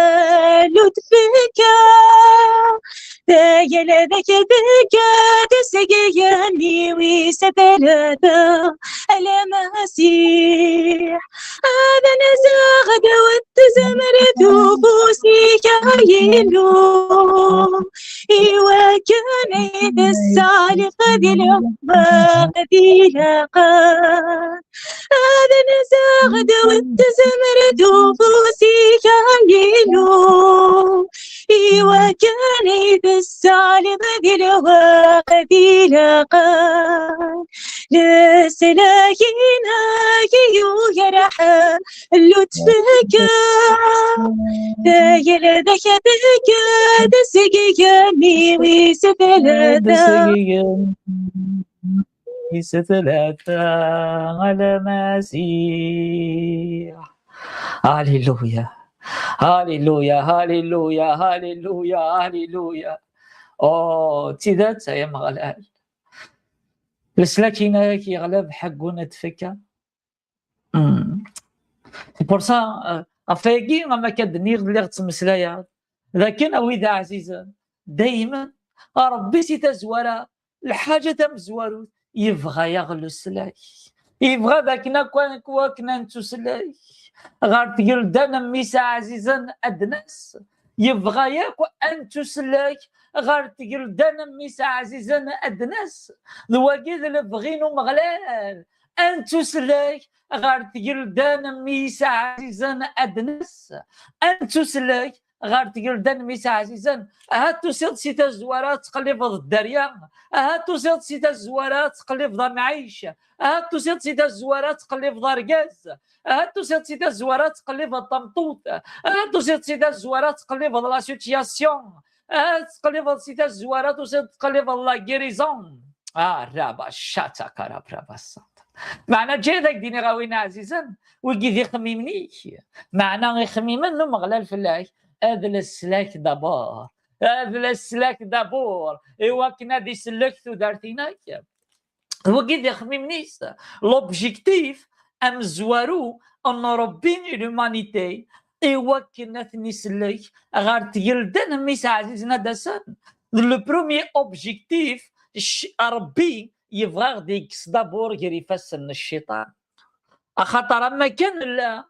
B: لطفك ذاك لذاك ذاك سقياني ويستلذا المسيح هذا نزاغ دوت زمرت وفوسي كايلو إيوا كان يدسع لقدي الوقتي لقاد هذا نزاغ دوت زمرت وفوسي كايلو إيوا كان يدسع لقدي الوقتي لقاد لا سلاكينك يجرح لطفك ذاك لذاك ذاك سقياني ويستلذا
A: على مسيح. هاليلويا هاليلويا هاليلويا هاليلويا هاليلويا. او تيدات يا مغلال لسلاكينا كيغلب حقو نتفكا. سي بور سا افاكي ما كدني اللي غتمسلايا لكن اويدا عزيزا دائما ربي سي تزوارا الحاجه تمزوارو يبغى يغلو السلاك يبغى ذاك كنا نتسلاي غير تقول دانا ميسا عزيزا ادناس يبغى ياكو ان تسلاك غير تقول دانا ميسا عزيزا ادناس ذواكيد اللي بغينو مغلال ان تسلاك غير تقول دانا ميسا عزيزا ادناس ان تسلاك غار تقول دان ميسا عزيزا هاتو سيد سيتا الزوارات تقلب ضد الدريا، هاتو سيد سيتا الزوارات تقلب ضد المعيش، هاتو سيد سيتا الزوارات تقلب ضد ركاز، هاتو سيد سيتا الزوارات تقلب ضد الطمطوط، هاتو سيد سيتا الزوارات تقلب ضد لا سيتياسيون، تقلب ضد سيتا الزوارات وسيد تقلب ضد لا كيريزون. رابا شاتا كراب رابا الصوت معنا جاي ذاك ديني غاوينا عزيزا وكي ذي خميمني معنا يخميمن نم غلا الفلاح هذا السلاك دابور، هذا السلاك دابور ايوا كنا دي سلك دارتيناك وكي ذي خميمنيس لوبجيكتيف ام زوارو ان ربين لومانيتي ايوا كنا ثني سلك غار تيلدن ميس عزيزنا داسان لو بروميي اوبجيكتيف ربي يبغى غادي يكس دابور يفسن الشيطان اخاطر اما كان لا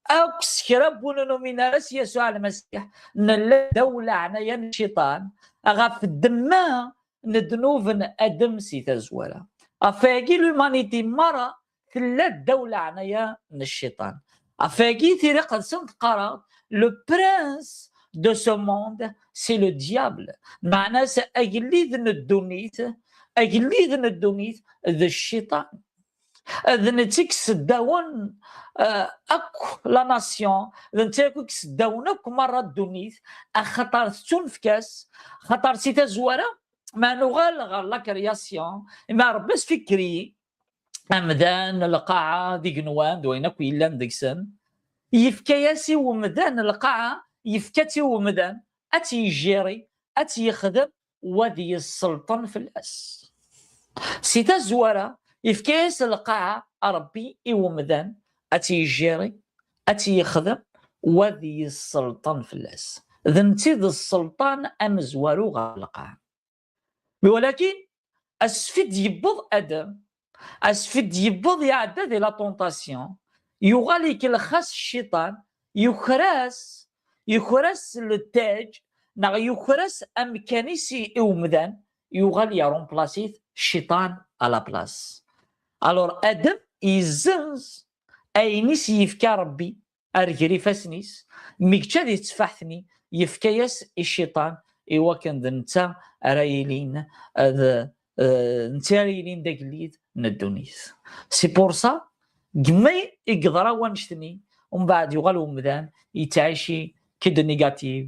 A: اكس كربون من راس يسوع المسيح نلا دولة عنايا الشيطان غاف الدماء ندنوفن ادم سي تزولا افاقي لومانيتي مرة ثلاث دولة عنايا الشيطان افاقي ثيري قد سنت قرات لو برانس دو سو موند سي لو ديابل معناه ساجليذ الدونيت اجليذ الدونيت ذا الشيطان ذن تيكس داون اكو لا ناسيون ذن تيكس داون اكو مره الدونيت اخطر تنفكاس خطر سيتا زواره ما نغال غير لا كرياسيون ما ربس فكري امدان القاعه ديك نوان دوينك ويلا ديكسن يفكياسي ومدان القاعه يفكاتي ومدان اتي يجيري اتي يخدم وذي السلطان في الاس سيتا الزواره يفكيس القاعه ربي يومدان اتي يجيري اتي يخدم وذي السلطان في الاس ذنتي ذي السلطان ام زوارو غير القاعه ولكن اسفد يبض ادم اسفد يبض يعدى ذي لا طونطاسيون يغالي كالخاص الشيطان يخرس التاج نغ يخرس امكانيسي اومدان يغال يرومبلاسيت الشيطان على بلاص الور ادم يزنز اينيس يفكا ربي ارجري فاسنيس ميكتا دي تفاحثني يفكاياس الشيطان ايوا كان نتا رايلين نتا رايلين داك الليد ندونيس سي بور سا كمي يقدر وانشتني ومن بعد يغال ومدان يتعيشي كي دو نيجاتيف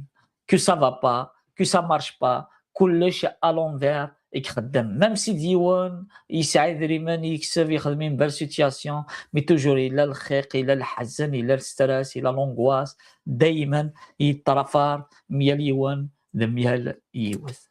A: كو سا فا با كو سا مارش با كلش الونفير يخدم ميم سي ديوان يسعى دريمان يكسب يخدمين بال سيتياسيون مي توجور الى الخيق الى الحزن الى الستريس الى لونغواس دائما يترفار ميال يوان ميال يوث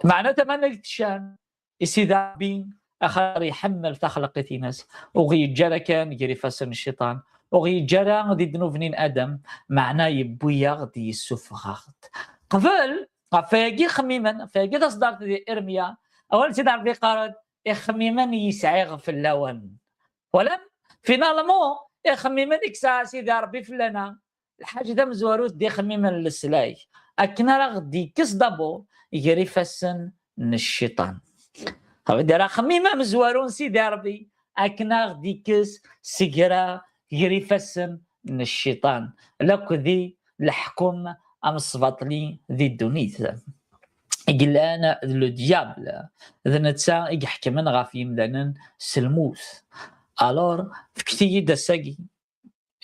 A: معناتها ما نلتشان يسيدا بين اخر يحمل تخلقتي ناس وغي جرى كان يجري فاسن الشيطان وغي جرى غادي دنوفنين ادم معناه يبويا غادي يسفغاغت قبل فاقي خميما فاقي تصدر دي ارميا اول سيد عربي قارد خميما يسعيغ في اللون ولم فينالمون خميما يكسا سيدي ربي فلنا الحاجه دا مزواروت دي خميما للسلاي اكنا راه غدي كس دابو يجري فاسن الشيطان دار خميمه مزوارون سيدي ربي اكنا غدي كس سيكرا يجري فاسن الشيطان لك ذي الحكم ام الصباطلي ذي الدونيت قال انا لو ديابل ذنتا يحكمن غاف يمدانن سلموث الور فكتي دا ساقي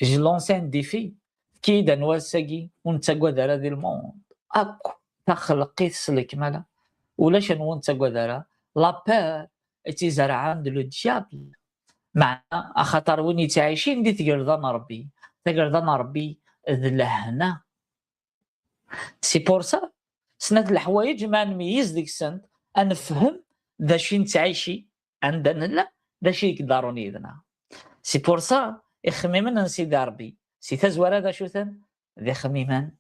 A: جي لونسين ديفي كي دا نواساقي ونتا قدر هذه الموند اكو تخلقي سلك مالا ولا شنو ونتا قدر لا بير اتي زرعان دو ديابل مع خاطر وين تعيشين دي تقردان ربي ذلهنا سي بور سا سنة الحوايج ما نميز ديك السنت نفهم ذا شي نتعيشي عندنا لا ذا شي يقدرون يدنا سي بور سا يخميمن نسيدي ربي سي تزوار هذا شو ثن ذي خميمان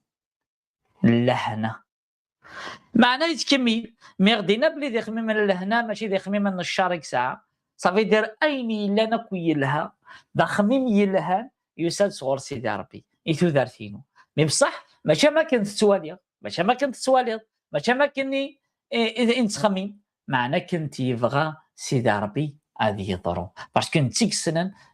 A: لهنا معناه يتكمل مي غدينا بلي ذي خميمان لهنا ماشي ذي خميمان الشارك ساعه صافي دير ايني لا نكوي لها دا خميم يلها يسال صغر سيدي ربي ايتو دارتينو مي بصح ماشي ما كنت تواليض ماشي ما كني اذا انت خميم معناه كنت يبغى سيدي ربي هذه يضروا باسكو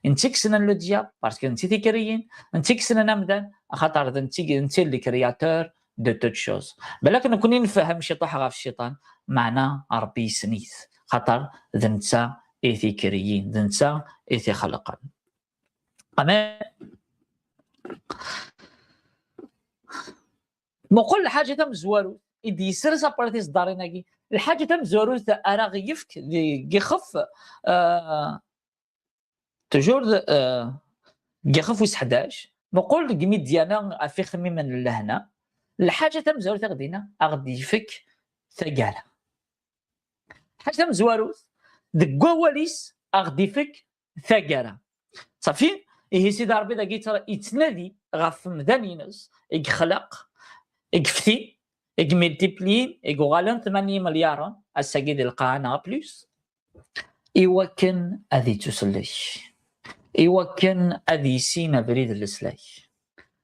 A: نتيكسنن لو دياب باسكو نتي تيكريين نتيكسنن امدان خاطر نتي لي كرياتور دو توت شوز. بالك نكوني نفهم شي طاح غا في الشيطان معنا ربي سنيت خاطر ذنتا ايثي كريين ذنتا ايثي خلقا. انا نقول الحاجه تم زوارو يدي يسر سابارتيس داريناكي الحاجه تم زوارو راه غيفك يخف توجور يخف ويس 11 نقول كمي ديالنا في خميم من لهنا الحاجه تم زوارو تغدينا غادي يفك ثقاله حاجه تم زوارو دكواليس غادي يفك ثقاله صافي إيه سيدي ربي داكي ترى يتنادي غاف مدانينس يخلق يكفتي يملتيبلي يغالن 8 مليار الساكي ديال القاعه بلوس إيوكن أذي تسلش إيوكن أذي سينا بريد السلاي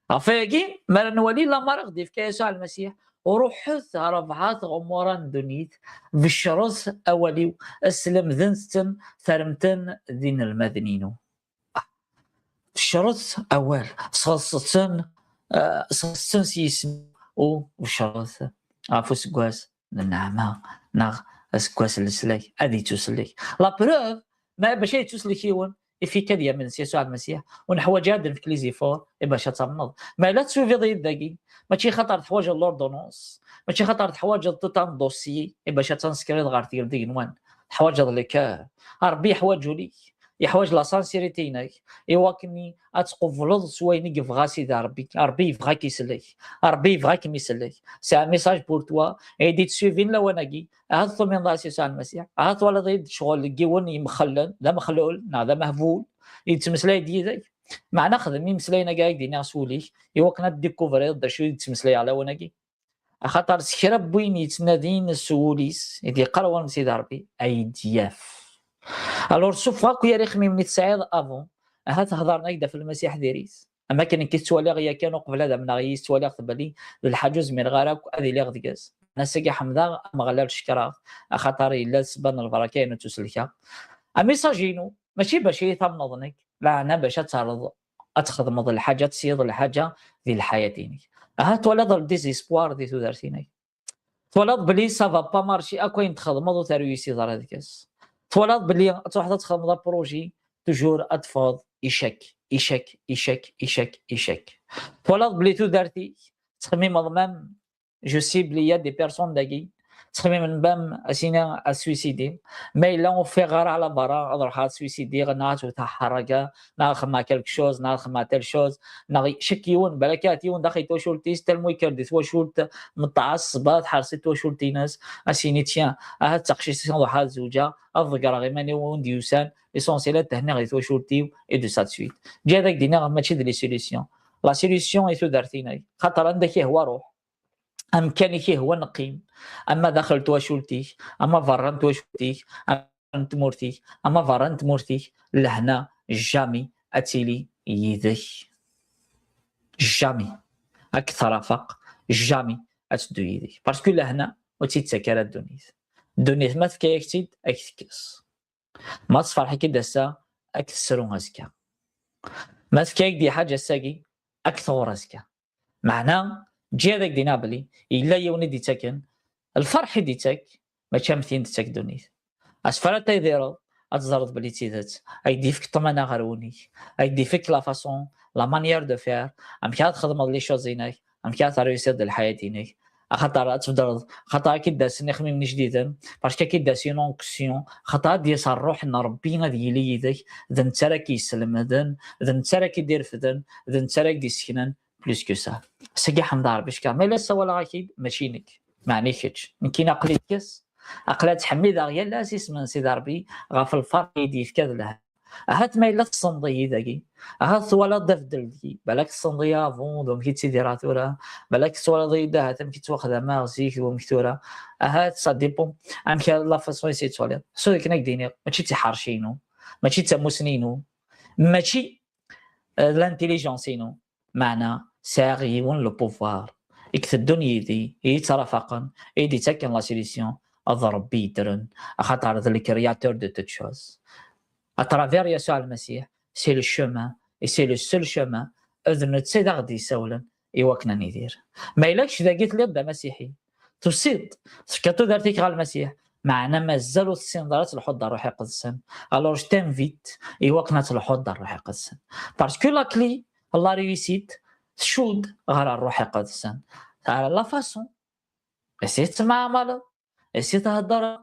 A: عفاكي ما نولي لا مرق ديف كيسوع المسيح وروحث ربعات غموران دنيت بالشرس أولي أسلم ذنستن ثرمتن دين المدنينو الشرط أول صلصتن سيسم وشرط عفو سكواس النعمة ناغ سكواس السلاي أدي تسلي لا بروف ما باش تسلي يون في كديا من يسوع المسيح ونحو جاد في كليزيفور باش تنض ما لا تسوفي ضيد داكي ماشي خطر حوايج لوردونونس ماشي خطر حوايج تطان دوسي باش تنسكريد غير ديال دينوان حوايج لك ربي حوايجو ليك يحواج لا سانسيريتيناك يواكني اتقفلض سويني يبغى سيدي ربي يبغى كيسلك ربي يبغى كيسلك سي ان ميساج بور توا ايدي تسوفين لو اناكي هذا من الله يسوع المسيح هذا ولا ضيد شغل كيون يمخلل لا مخلول هذا مهفول يتمسلاي ديالك معنا خدمي مسلاينا كاع دينا سوليك يواكنا ديكوفري دا شو يتمسلاي على وناكي خاطر سكرب وين يتنادين السوليس يدي قروان سيدي ربي اي دياف الور شوف هاكو يا ريخمي من تسعيد افون ها تهضرنا يدا في المسيح ديريس اما كان كيتوالي غيا كانوا قبل هذا من غيس توالي بالي الحجوز من غراك هذه اللي غدكاس ناس كي حمضه ما غلاش شكرا خاطر الا سبان البركه تسلكا ميساجينو ماشي باش يثمنضنك لا انا باش تعرض اتخدم الحاجه تصيد الحاجه في الحياه ها تولد الديزيسبوار دي تودارتيني تولد بلي سافا با مارشي اكوين تخدم ترويسي دار هذيكاس تولد بلي تروح تخدم بروجي توجور اتفاض إيشك تولد بلي تودارتي تخميم مضمام جو سيبل يا دي بيرسون داكي تخميم من بام اسينا اسويسيدي ما الا في غير على برا اروح اسويسيدي غنات وتحركه ناخما كلك شوز ناخما تل شوز نغي شكيون بلاكاتيون داخل توشولتيس تلمو يكردي توشولت متعصبات حرسيت توشولتي ناس اسيني تيان هاد تقشيسيون واحد زوجه الضقر غيماني ونديوسان ليسونسيالات هنا غي توشولتي اي دو سات سويت جا داك دينا ماشي دي لي سوليسيون لا سوليسيون اي تو دارتيناي خاطر عندك هو روح امكانك هو نقيم اما داخل تواشولتي اما فرنت تواشولتي اما تمورتي اما فرنت مورتي لهنا جامي اتيلي يدك جامي اكثر فق جامي اتدو يدك باسكو لهنا وتيتسكر الدنيا ما تفكايكتيد اكتكس ما تصفرحي كي داسا اكثرون ازكا ما تفكايك دي حاجه ساقي اكثر ازكا معناه جي هذاك دينابلي الا يوني ديتاكن الفرح ديتاك ما تشامثين ديتاك دونيت اسفرات تيديرو اتزرد بلي تيدات ايدي فيك طمانا غروني ايدي فيك لا فاصون لا مانيير دو فير ام كاد تخدم لي شوز هناك ام كاد تريسير د الحياه هناك خاطر تفضل خاطر كي داس نخمي من جديد باسكو كي داس اونكسيون خاطر ديال الروح ان ربي غادي لي يدك اذا انت راه كيسلم اذا انت راه كيدير فدن اذا انت راه كيسكنن بلوس كو سا سكي حمدار باش كاع ما لا سوا لا اكيد ماشي نك معني كيتش كاين عقليت كاس عقلات حميده غير لاسيس من سيدي ربي غا في الفرق يدي في كذا له هات ما الا تصندي داكي هات ولا دفدل دي بالك الصنديه فون دو مكي تيديراتورا بالك ولا ضيده هات مكي تواخذها ما زيك ومكتوره هات سا ديبون ام لا فاصون سي تواليت سو كنا كديني ماشي تحرشينو ماشي تموسنينو ماشي لانتيليجونسينو معنا ساغيون لو بوفوار يكتدون يدي يترافقن يدي تاكن لا سوليسيون اضرب بيدرن خاطر ذا الكرياتور دو توت شوز اترافير يسوع المسيح سي لو شومان اي سي لو سول شومان اذن نتسيد غادي يساولا ايوا كنا ندير ما إلاكش اذا قلت لي بدا مسيحي تصيد كاتو دارتيك غير المسيح معنا مازالو السندرات الحوض الروح القدس الوغ جو تانفيت ايوا كنا الحوض الروح القدس باسكو لا كلي لا ريوسيت شود غير الروح القدس على لا فاسون اسي تسمع مالو اسي تهضر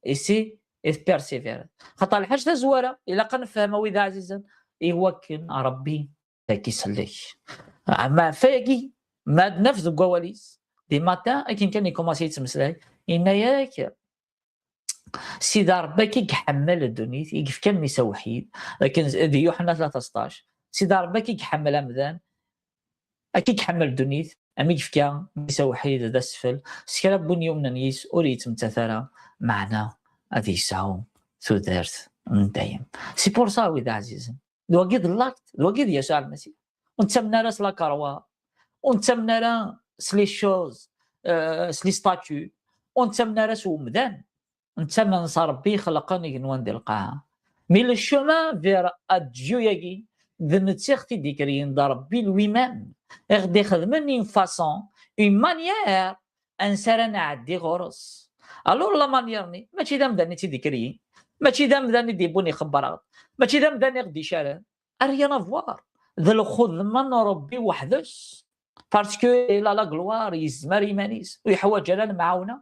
A: اسي بيرسيفير خاطر الحاجه زواره الا كنفهمها وإذا عزيزا يوكل ربي كيسلك ما فاقي ما نفذ كواليس دي ماتان كاين كان يكوماسي يتمسلاي ان ياك سيدي ربي كيحمل الدنيا يقف كان ميسا وحيد لكن دي يوحنا 13 سيدي ربي كيحمل امذان كيحمل الدنيا امي يقف كان ميسا وحيد ذا سفل سكرا بني يومنا نيس اريد متثرى معنا هذه يسعو ثودرت دايم سي بور سا ويدا عزيزا دوكيد لاكت دوكيد يسوع المسيح ونتمنى راس لا كاروا ونتمنى راه سلي شوز سلي ستاتيو ونتمنى راس ومدان نتمنى نصار ربي خلقني نوان دي القاعه مي لو شومان فير اديو ياكي ذنتيختي ديكرين دا ربي لويمان غادي خدمني فاسون اون مانيير انسان نعدي غرس الو لا مانييرني ماشي دام داني تيديكري ماشي دام داني ديبوني خبرات ماشي دام داني غدي شارع ريان افوار ذا الخدمه من ربي وحدش باسكو لا لا غلوار يزمر يمانيس ويحواج على المعاونه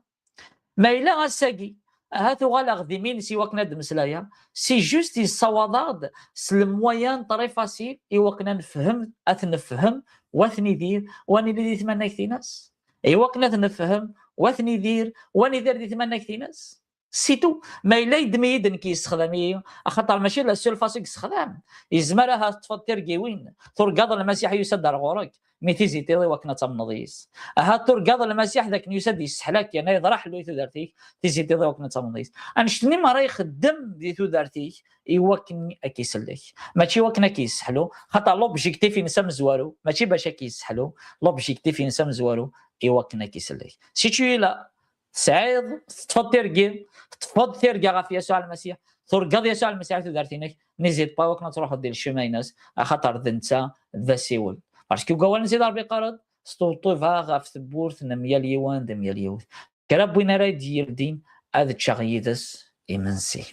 A: ما الا غساكي هاتو غالا غدي مين سي وكنا دمسلايا سي جوست الصواداد المويان طري فاسيل كنا نفهم نفهم واثني دير واني اللي يتمنى كثي ناس كنا نفهم واثني دير واني دير يتمنى كثي ناس سيتو ما الا يدمي يدن كيستخدمي خاطر ماشي لا سول فاسيل يستخدم يزمرها تفطر كيوين ترقض المسيح يسدر غورك ميتيزي تيضي وكنا تمنضيس ترقض المسيح ذاك يسد يسحلك يعني يضرح له دارتيك تيزي تيضي وكنا تمنضيس انشتني ما راه يخدم ديتو دارتيك يوكني اكيسلك ماشي وكنا كيسحلو خاطر لوبجيكتيف ينسى مزوارو ماشي باش كيسحلو لوبجيكتيف ينسى مزوارو يوكنا كيسلك سي تو لا سعيد تفضل ترقى غاف يسوع المسيح ترقى يسوع المسيح دارتينك نزيد با وكنا تروحوا ديال الشمايناس خاطر ذنتا ذا سيول باسكو قوال نزيد ربي قرض ستوطوفا غاف ثبورت 100 يوان 100 يوان كربوينا راه دير دين هذا تشغيدس إمنسي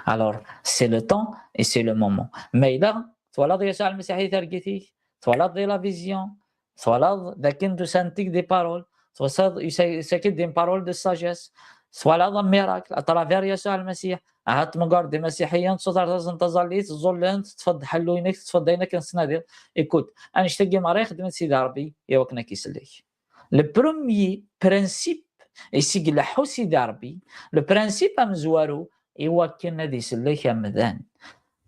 A: alors c'est le temps et c'est le moment ما إلا تولد يسوع المسيح ترقيتيك تولد لا فيزيون تولد ذاك انتو سانتيك دي بارول يسكت دي بارول دو ساجيس تولد ميراكل اترافير يسوع المسيح هات مقارد مسيحيا تصدر تزاليت زولنت تفض حلوينك تفضينك نسنادير ايكوت انا اشتاقي مع راه خدمت سيدي ربي يوكنا كيسلك لو بروميي برانسيب يسيق لحو سيدي ربي لو برانسيب امزوارو يوكنا دي سلك مذان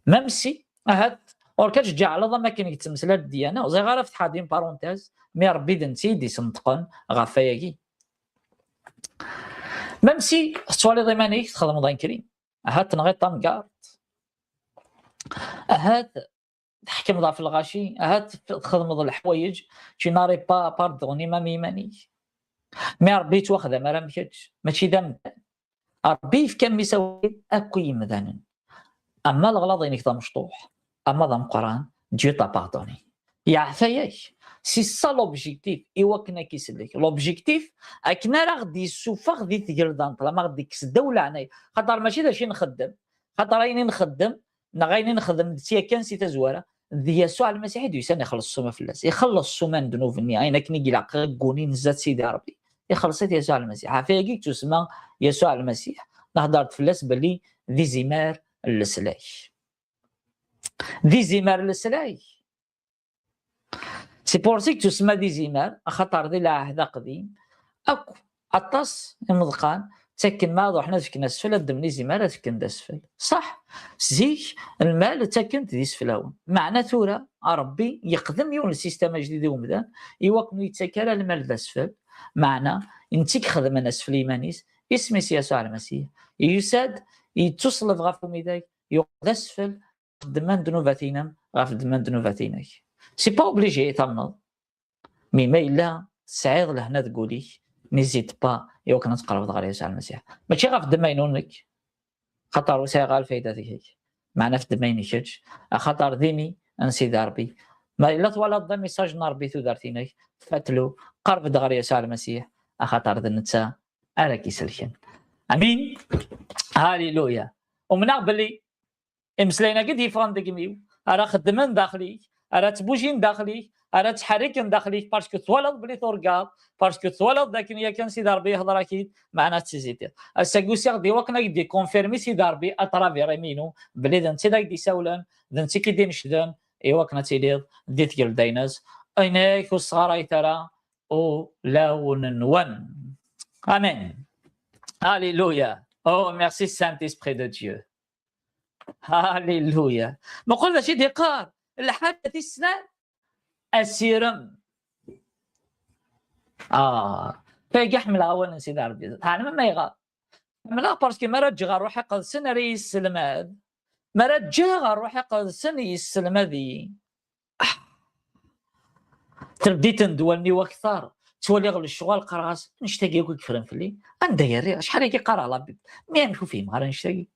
A: ممسي هات اور كتشجع على ضما كاين يتمثل الديانه وزي غير فتح دين بارونتيز مي ربي دنتي دي سنطقن غفاياكي ممسي توالي ضمانيك تخدم ضاين كريم هات نغي طنقارت هات تحكم ضعف الغاشي هات تخدم ضل الحوايج تي ناري با باردوني ما ميماني مي ربي تواخذ ما راه مشاتش ماشي دام ربي في كم يسوي اكو يمذان اما الغلاظ ينك مشطوح اما ضم قران ديو تا باردوني يعفاياك سي سا لوبجيكتيف كنا كيسلك لوبجيكتيف اكنا راه غدي يسوفا غدي تقردان طالما غدي كس الدوله عنايا خاطر ماشي داكشي نخدم خاطر راني نخدم غايني نخدم ديتيا كان سي تزواره ذي يسوع المسيح يسان يخلص السما فلاس يخلص السما ذنوب النهايه انا كني قلع قوني نزات سيدي ربي يخلصت يسوع المسيح عافاكي تسمى يسوع المسيح نهضرت فلاس بلي ذي زمار السلاي ذي زمار السلاي سي بورسيك تسمى دي زمار خاطر ذي العهد قديم اكو عطاس المذقان تاكن ما روحنا سكن اسفل دمني زمار سكن اسفل صح زيك المال تاكن دي اسفل معنى ثورة ربي يقدم يون السيستم جديد ومدان يوقنو يتسكر المال اسفل معنى انتي خدم الناس في الايمانيس اسمي يسوع المسيح يساد يتصل غاف ميداك يقد اسفل دمان دنوباتينا غاف دمان دنوباتينا سي با اوبليجي تمنض مي ما الا سعيد لهنا تقولي نزيد با يوكنا تقرب غير يسوع المسيح ماشي غاف دماينونك خاطر وسع غا الفايده هذيك معنا في دمين يشج خاطر ديني سيدي ربي ما الا طوال ضد ميساج ربي تودرتيني فاتلو قرب دغري يسوع المسيح خاطر دنتا راك يسلكن امين هاليلويا ومن بلي امسلينا قد يفهم دقميو راه خدمن داخلي راه تبوجين داخلي راه تحركن داخلي باسكو تولد بلي تورغاب باسكو تولد ذاك يا كان سيدي ربي يهضر اكيد معنا تزيد الساكوسيغ دي وقنا يدي كونفيرمي سيدي ربي اترافير مينو بلي دنت داك دي ساولن دنت كي دي نشدن ايوا كنا تيليض ديت ديال دايناز ايناك والصغار ترى او لاون ون امين هاليلويا او ميرسي سانت اسبري دو ديو هاليلويا ما قلنا شي دقار الحاجة السنان السيرم فيقي حملها اول سيدي ربي انا ما يغار حملها باسكو ما رجع روحي قد سن ريس الماد ما رجع روحي قد سن يسلم ذي تبدي تندولني واكثر تولي غير الشغل قراص نشتاقي يقول كفرن فلي انداير شحال هيك قرا لابي ما نشوف فيه ما نشتاقي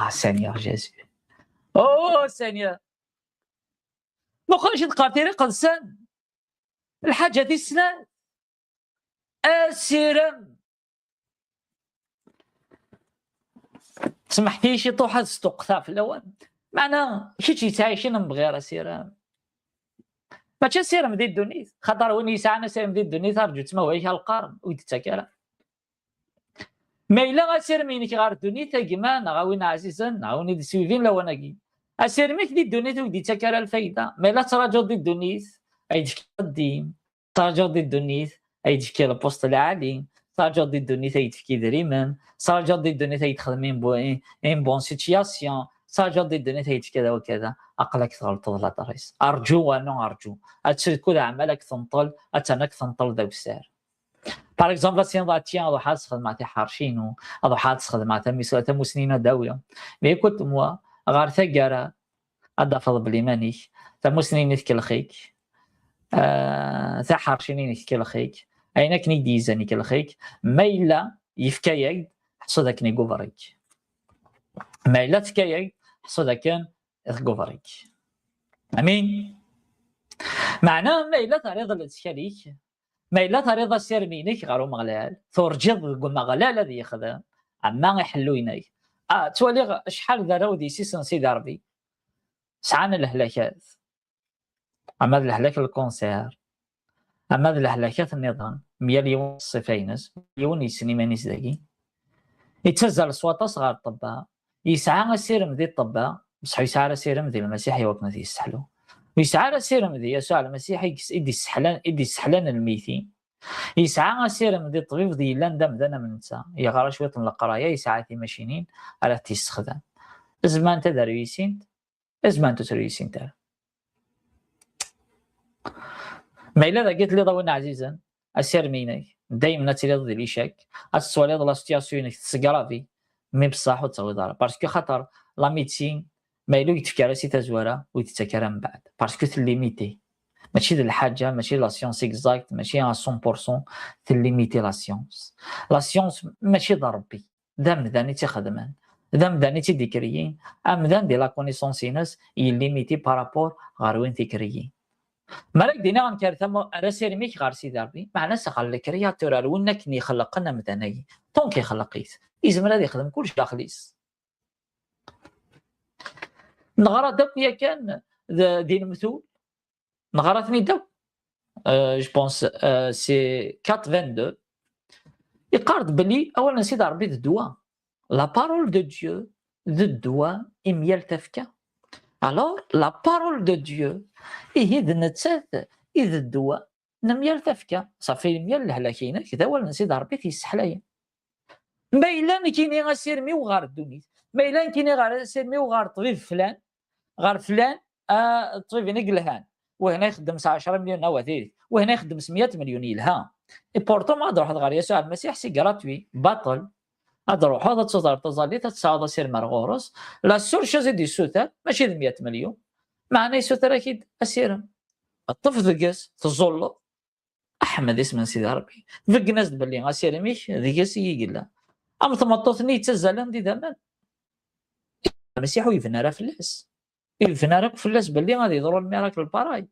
A: سينيور جيسو او سينيور ما بقاش تقاتيري قد سن الحاجه دي السنان السيرم سمحتي شي طوحه ستوقثا في الاول معنا شي تعيشين نبغي راه سيرم ماشي سيرم ديال الدونيس خاطر وين يسعنا سيرم ديال الدونيس رجو تما وعيها القرن ويتسكر ما الا غاسيرميني كي غار الدونيس كيما نغاوينا عزيزا نعاوني دي سويفين لو انا كي اسيرميك ديال الدونيس ودي تسكر الفايده ما الا تراجع ديال الدونيس ايدك الدين تراجع ديال الدونيس ايدك البوست العالي تراجع ديال الدونيس ايدك دريمن تراجع ديال الدونيس يتخدمين بون سيتياسيون تراجع ديال الدونيس ايدك كذا وكذا اقلك تغلط لا الرئيس ارجو وانا ارجو اتشكل عملك تنطل اتنك تنطل ذاك السعر باغ اكزومبل سي ضاتيان هذا حاس خدمه تاع حارشينو هذا حاس خدمه تاع مسؤوليه مسنين داويه مي كنت موا غار ثقاره هذا فضل بلي مانيش تاع مسنين كلخيك تاع حارشينين كلخيك اينك ني ديزاني كلخيك ما الا يفكايك حصو ذاك ني غوفريك ما الا تكايك حصو ذاك غوفريك امين معناه ما الا تعرض للتكاليك ما الا طريقه سيرمينيك غارو مغلال تورجض مغلال هذه يخدم اما يحلو يناي تولي شحال داروا دي سيسن سيدي ربي سعان الهلاكات اما الهلاك الكونسير اما الهلاكات النظام 100 مليون صفينس مليون يسنيمانيس داكي يتسزل صوات صغار الطباء يسعى السيرم ذي الطباء بصح يسعى السيرم ذي المسيح يوقنا ذي يستحلو ويسعى السيرم ذي يسوع المسيح يدي السحلان الميتين يسعى السيرم ذي الطبيب ذي لاندم ذا من نتا يغرا شويه من القرايه يسعى في ماشينين على تيستخدم زمان تدريسين زمان تدريسين تاع ما الا قلت لي ضونا عزيزا السيرميني دائما تيريض لي شك السؤال هذا لا سيتياسيون تسكرافي مي بصح وتصوي دار باسكو خاطر لا ميديسين ما الا يتفكر سي تزوره ويتسكر من بعد باسكو تليميتي ماشي ديال الحاجه ماشي لا سيونس اكزاكت ماشي 100% تليميتي لا سيونس ماشي ضربي دام داني تخدمان دام داني تيديكريين ام دام دي لا كونيسونس ناس يليميتي بارابور غير وين تيكريين مالك دينا غنكارثه راسيرميك غير سيدي ربي معناه سخال الكرياتور ونا كني خلقنا مثلا طون كيخلقيت يزمر هذا يخدم كلشي داخليس نغرا داك يا كان دين مثول نغراتني داك جو بونس سي 422 يقارد بلي اولا سيدي ربي الدواء لا بارول دو ديو ذو الدواء اميال تفكا الوغ لا بارول دو ديو هي نتسات اذا الدواء نميال تفكا صافي ميال الهلاكينا كذا ولا سيدي ربي تيسحلايا ما الا كاينين غاسيرمي وغار الدونيس ما الا كاينين غير سيرمي وغار طبيب فلان غير فلان الطبيب هنا قلهان وهنا يخدم 10 مليون وثيث وهنا يخدم 100 مليون يلها اي بورتو ما نروح غير يسوع المسيح سي غراتوي باطل هذا روح هذا تصدر تظلي تتصاوض سير مرغورس لا سور شوز دي سوتر ماشي 100 مليون معناه سوتر اكيد اسيرم الطفل دقاس تزولو احمد اسم سيدي ربي فقناس بلي غاسيرميش دقاس يقلا ام تمطوثني تزالن دي دمان المسيح ويفنى راه فلاس، يفنى راه فلاس باللي غادي يضرو الميراكل باراي.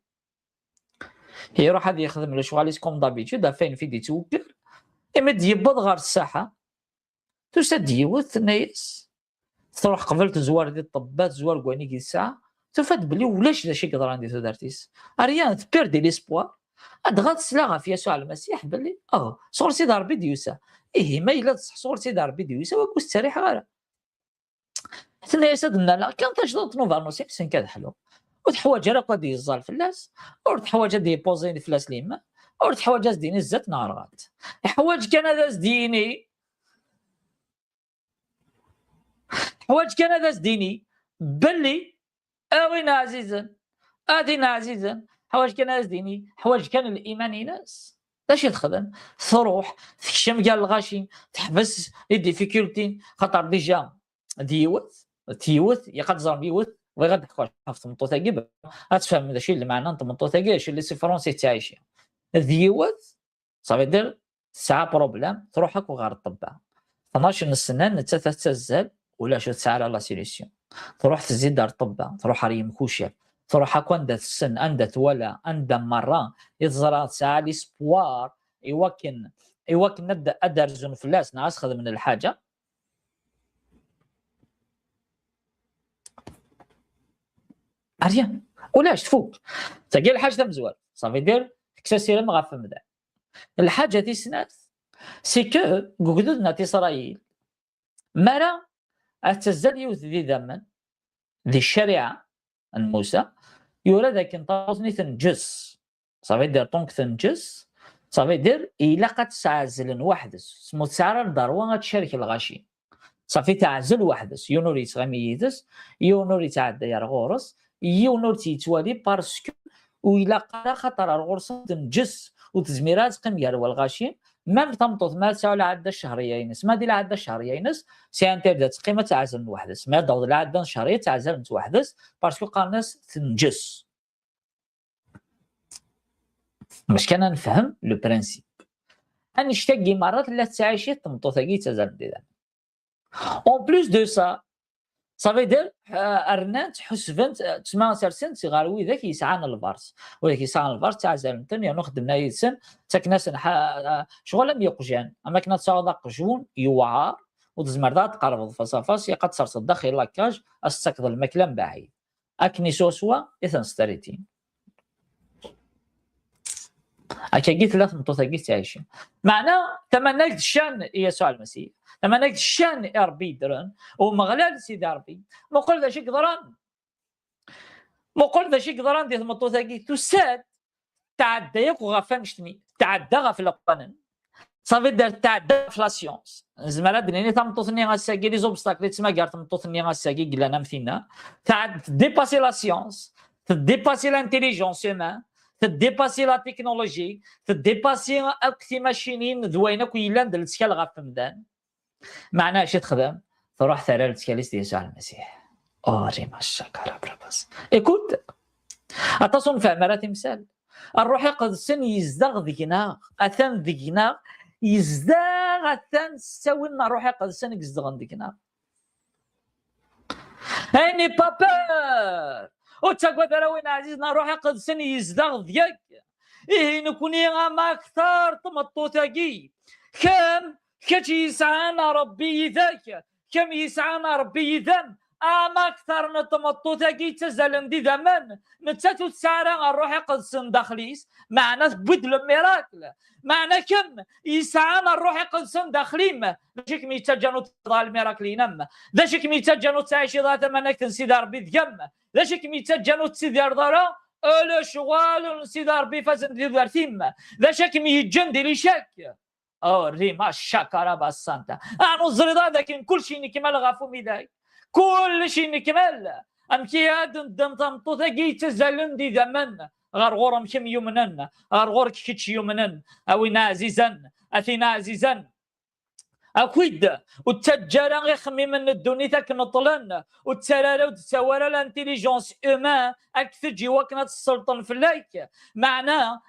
A: يروح هذا يخدم لو شغاليس كوم دابيتود فين في يتوكل يمد يبض غير الساحه تسد يوث الناس تروح قبل تزوار دي الطبات زوار كواني كي الساعه تفاد بلي ولاش داكشي كيهضر عندي تدارتيس اريان تبيردي ليسبوار ادغات سلاغا في يسوع المسيح بلي صور سيدي ربي ديوسا ما الا تصح صور سيدي ربي ديوسا وكوس تاريخ غير حتى الناس هادنا لا كان تجدو نوفا نو سين كاد حلو وتحواج راه قد يزال فلاس وتحواج دي بوزين فلاس ليما وتحواج ديني الزات نهارات حواج كان هذا ديني حواج كان هذا ديني بلي اوين عزيزا ادينا عزيزا حواج كان هذا ديني حواج كان الايمان ناس اش تخدم تروح تكشم كاع الغاشي تحبس لي ديفيكولتي خاطر ديجا تيوث يقد زرم يوث وغاد حفظ منطوطه كيب غتفهم داكشي اللي معناه منطوطه كاع اللي سي فرونسي تعيش ديوث صافي دير ساعه بروبليم تروح هاك وغير الطبع 12 السنان نتتزل ولا شو تسعى لا سيليسيون تروح تزيد دار الطبع تروح ريم كوشي تروح هاك عندها السن عندها ولا عندها مره يتزرع ساعه ليسبوار يوكن نبدا ادرزون فلاس ناس خذ من الحاجه اريان ولاش تفوق تلقى الحاجه مزوال صافي دير كساسير ما غاف مدا الحاجه دي سنات سي كو قعدنا في اسرائيل مرا اتزل يوث ذي زمن ذي الشريعه موسى يورا ذاك نطوطني تنجس صافي دير طونك تنجس صافي دير الا قد تعزل وحدس سمو تسعر الدروه غتشارك الغاشي صافي تعزل وحدس يونوري تغميدس يونوري تعدى يا غورس يونور تيتوالي باسكو وإلا قرا خطر الغرس تنجس وتزميرات قيم كاع الغاشي مام تمطط ما تساو العاده الشهريه ينس ما دي العاده الشهريه ينس سي انتر قيمه تعزل وحدس ما داود العاده الشهريه تعزل وحدس باسكو قالناس تنجس باش كان نفهم لو برانسيب انشتاقي مرات لا تعيشي تمطط كي تزال ديال اون بلوس دو سا صافي دير ارنات حسبنت تسمى سرسنت صغار ذاك يسعان الفارس ولكن يسعان الفارس تاع زالمتن يعني خدمنا يسن تكناس شغل لم يقجان اما كنا تصاوض قجون يوعار وتزمردات تقرب فصافاس قد صرت الداخل لاكاج استقض المكلم بعيد اكني سوسوا اثن ستريتين اكا قلت لا متوثقيت تعيشين معناه تمنيت الشان يسوع المسيح تمنيت الشان ربي درن ومغلال سيدي ربي مقول ذا شي قدران مقول ذا شي قدران ديال متوثقيت تساد تعدى ياك وغافان شتني تعدى غاف القانون صافي دار تعدى في لا سيونس زعما بنيني تمطوثني غاساكي لي زوبستاكل تسمى كاع تمطوثني غاساكي قلنا مثينا تعد ديباسي لا سيونس ديباسي لانتيليجونس هيومان تديباسي لا تكنولوجي تديباسي اكتي ماشينين ذوينك ويلان دلتكال غاف مدان معناها اش تخدم تروح ثرى لتكاليس ديال يسوع المسيح ريما الشكر براباس ايكوت اتصون فهم راه تمثال الروح القدس يزدغ ذيكنا اثان ذيكنا يزدغ اثان ساوينا الروح القدس يزدغ ذيكنا هاني بابا وتاكوا دراوين عزيزنا روحي قدسني يزدغ ديالك نكوني غاما اكثر تمطوتاكي كم كتي يسعانا ربي ذاك كم يسعانا ربي ذم اما اكثر نتمطوتاكي تزال ندي زمان نتاتو تسعرا الروح قدسن داخليس معنا بدل الميراكل معنا كم يسعانا الروح قدسن داخليم داك ميتجانو تضال الميراكل ينم داك ميتجانو تعيش ذات منك تنسيد ربي ذم داك ميتجانو تسيدار دارا الا شغال نسيد ربي فازن ديال ثيم داك ميجن ديال شاك ريما الشكر باسانتا انا الزريضه لكن كل شيء نكمل غافو ميداي كل شيء نكمل امكي هاد ندم تمطوطا كي تزالن دي زمن غير غورم كم يمنن غير غورك كيتش يمنن اوينا عزيزا اثينا عزيزا اكيد والتجارة غير خمي من الدنيا تاك نطلن والتسارة وتساورة الانتيليجونس اومان اكثر جوا كانت السلطن في اللايك معناه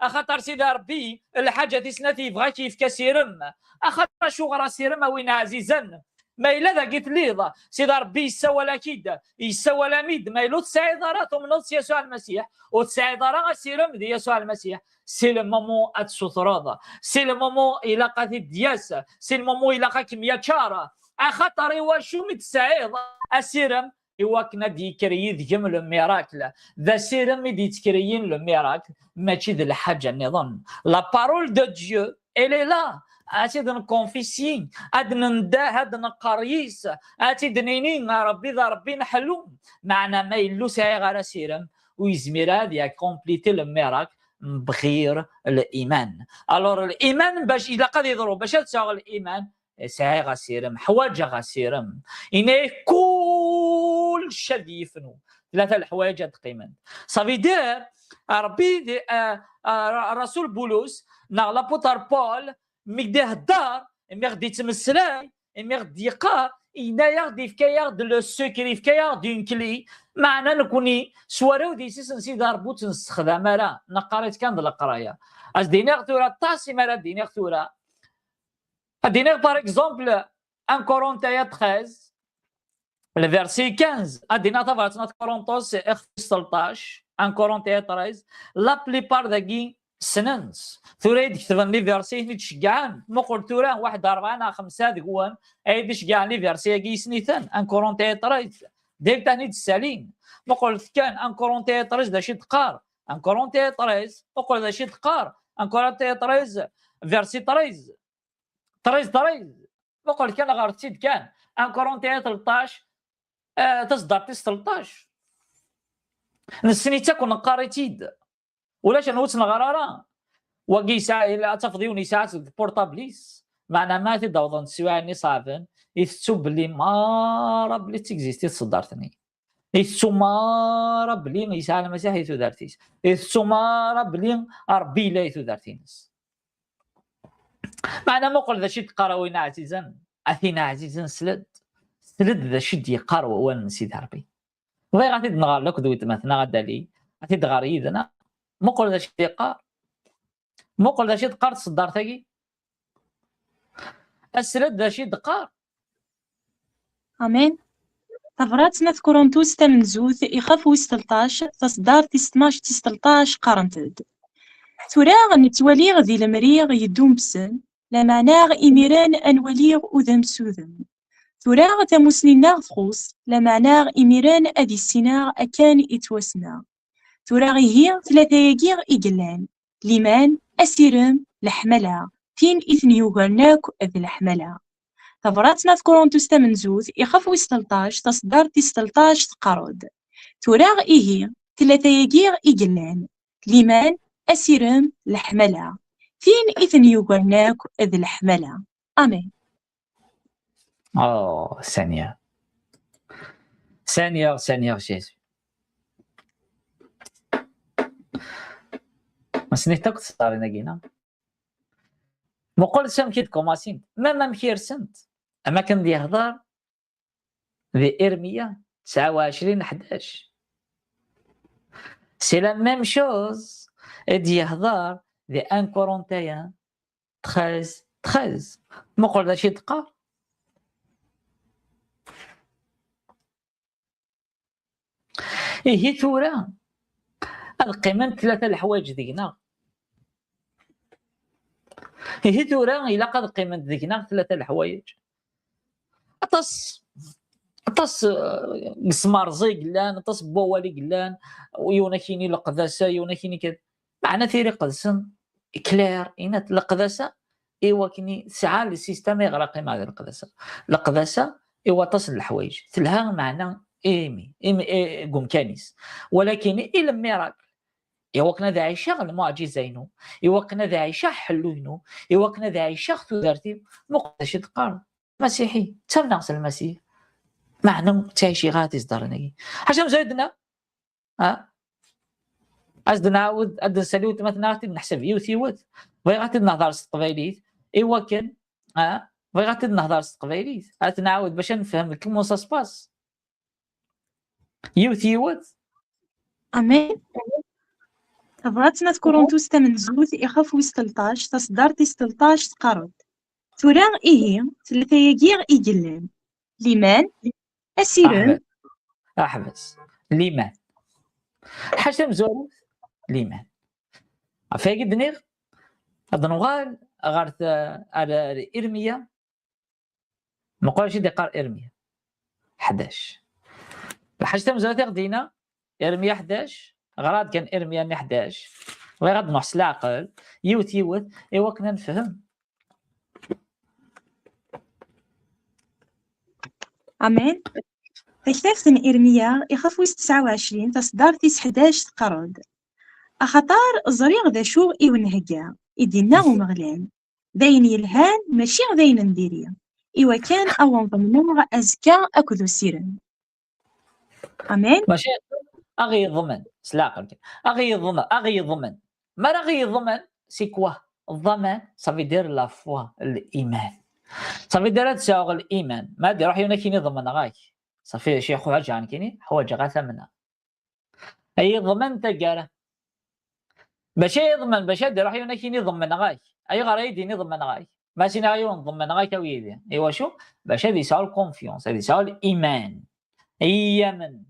A: اخاطر سيدي ربي الحاجة تسناتي يبغى كيف كسيرم اخاطر شو غرا سيرم اوينا عزيزا ما إلا ذا قلت لي سيدي ربي يسوى لاكيد يسوى لاميد ما إلا تسعي داراتهم نص يسوع المسيح وتسعي دارا سيرم دي يسوع المسيح. سي لو مومون اتسوثروض، سي لو مومون إلا قاتي دياس، سي لو مومون إلا قاك مياتشارا اخاطر إوا شو متسعيد اسيرم إوا كنا ديكري ذجم لو ميراكل ذا سيرم يدي تكريين لو ميراكل ماشي ذا الحاجه نظن لا بارول دو ديو إلي لا اتيد نكونفيسي اد نندا هاد نقريس اتيد نينين ربي ذا ربي نحلو معنا ما يلو ساعي غير سيرم ويزمير هذا كومبليتي لو ميراكل بغير الايمان. الور الايمان باش الا قد يضرب باش تساغ الايمان ساعي غسيرم حوايج غسيرم إني كل شيء يفنو 3 الحوايج تقريبا صافي دير ربي رسول بولس نا لابوتر بول ميديه الدار ميغدي تمسلاي ميغدي يقار إنا يغدي فكايا دو لو سكري فكايا دون كلي معنا نكوني سوارو دي سيسن سيدا ربوت نستخدم راه نقريت كان القرايه اش دينيغ تورا طاسي مالا دينيغ تورا دينيغ باغ اكزومبل ان كورونتايا 13 le verset 15 ادينا تفرتنا كورنثوس 13 ان كورونتايا 13 لا بليبار داكي سننس ثورا يكتبن لي فيرسي هني تشجعان ما قلت له واحد 4 5 دقوان اي تشجع لي فيرسي كي سنيتان ان كورونتايا 13 ديك تاني تسالين ما قلت كان ان كورونتايا 13 دا شي تقار ان كورونتايا 13 وقول دا شي تقار ان كورونتايا 13 فيرسي 13 وقول كان غارتيد كان ان كورونتايا 13 تصدر 13 نسنيتا كون قريتيد ولاش نوت نغرارا وكي ساعه الا تفضيوني ساعات بورطابليس معنا ما تدوضن سواني صافن يثتو بلي ما بلي تيكزيستي تصدرتني يثتو ما بلي يسعى المسيح يثو دارتيس يثتو ما بلي ربي لا يثو دارتينس معنا ما قول ذا شي تقراوينا عزيزا اثينا عزيزا سلد ذا شي يقار وان سيدي ربي بغي غادي نغار لك دويت مثلا غدا لي غادي تغار يدنا ما قول ذا شي يقار ما قول ذا شي تقار تصدر تاكي السلد ذا شي دقار
B: امين. تفرات ناس كورنثوس تمنزوث يخاف ويس 13 تصدار تيس 12 تيس 13 قارنتد تورا نتولي غدي المريغ يدوم بسن لا معناغ إميران أنوليغ أذم سوذم تورا تموسنينا خصوص لا معناغ إميران أدي السيناغ أكان إتوسنا تورا هي 3 يجيغ إقلان ليمان أسيرم لحملا تين إثني يوغرناك أذي لحملا تفرات ناس كورنثوس تمنزوث يخاف ويس 13 تصدار تيس 13 تقارد تورا هي 3 يجيغ إقلان ليمان أسيرم لحملا فين إثن يوغرناك إذ لحملا. آمين.
A: ثانية جيسو ما سنيتك تصاري ناقينا ما قلت سام كيد كوماسين ما مكيرسنت أما كان دي يهضر ذي إرميا 29:11 سي لا ميم شوز دي يهضر ذي ان كورونتايان 13 ما قول ذا شي دقار هي ثورة القيمة 3 الحوايج دينا هي ثورة إلا قد قيمة دينا 3 الحوايج أطس قسمار زي قلان أطس بوالي قلان ويونا كيني لقداسة يونا كيني كذا معنا ثيري قدسن كلير إنات القداسة إيوا كيني ساعة السيستم يغرق مع القداسة القداسة إيوا تصل الحوايج تلها معنا إيمي قوم كانيس ولكن إلا ميراكل إيوا كنا ذا عيشة المعجزينو إيوا كنا ذا عيشة حلوينو إيوا كنا ذا عيشة ثلاثي مقدش تقارن مسيحي تمنعس المسيح معنا تعيشي غادي صدرني حاجة مزايدنا أزد نعاود أد سلوت مثلا نحسب يوثيوت بغي غاتي نهضر استقباليت إيوا كان بغي غاتي نهضر استقباليت نعاود باش نفهم لك كومون سا سباس يوثيوت.
B: آمين. تفراتنا كورنثوس تمنزوث يخاف ويس 13 تصدار تيس 13 تقارد تورا إيه 3 يجيغ إقلان ليمان أسيرن
A: احبس ليمان حاجه مزوره ليمان عفاقي دنيغ هاد نغال غارت على ارميا ما قالش دي قار ارميا 11 الحاجه مزوره غدينا ارميا 11 غراد كان ارميا 11 وغاد نحس العقل يوت ايوا كنا نفهم
B: أمان تكتافتن إرميا يخاف ويس 29 تصدار تيس 11 تقرد أخطار زريغ ذا شو إيونهجا إدينا ومغلان داين يلهان ماشي داين نديريا إوا كان أو ضمنوغ أزكا أكدو سيرن أمان
A: ماشي اغي ضمن سلاقل اغي ضمن ما اغي ضمن سي كوا الضمان صافي دير لا فوا الايمان صافي دير تساوغ الايمان ما دير روح يونا كيني ضمن غاك صافي شي حوايج عن كيني حوايج غا ثمنها اي ضمن تقاله باش يضمن باش دير روح يونا كيني ضمن غاك اي غير يديني ضمن غاك ما سيناريو نضمن غاك ويدي ايوا شو باش هذه يساوي الكونفيونس هذه يساوي الايمان ايامن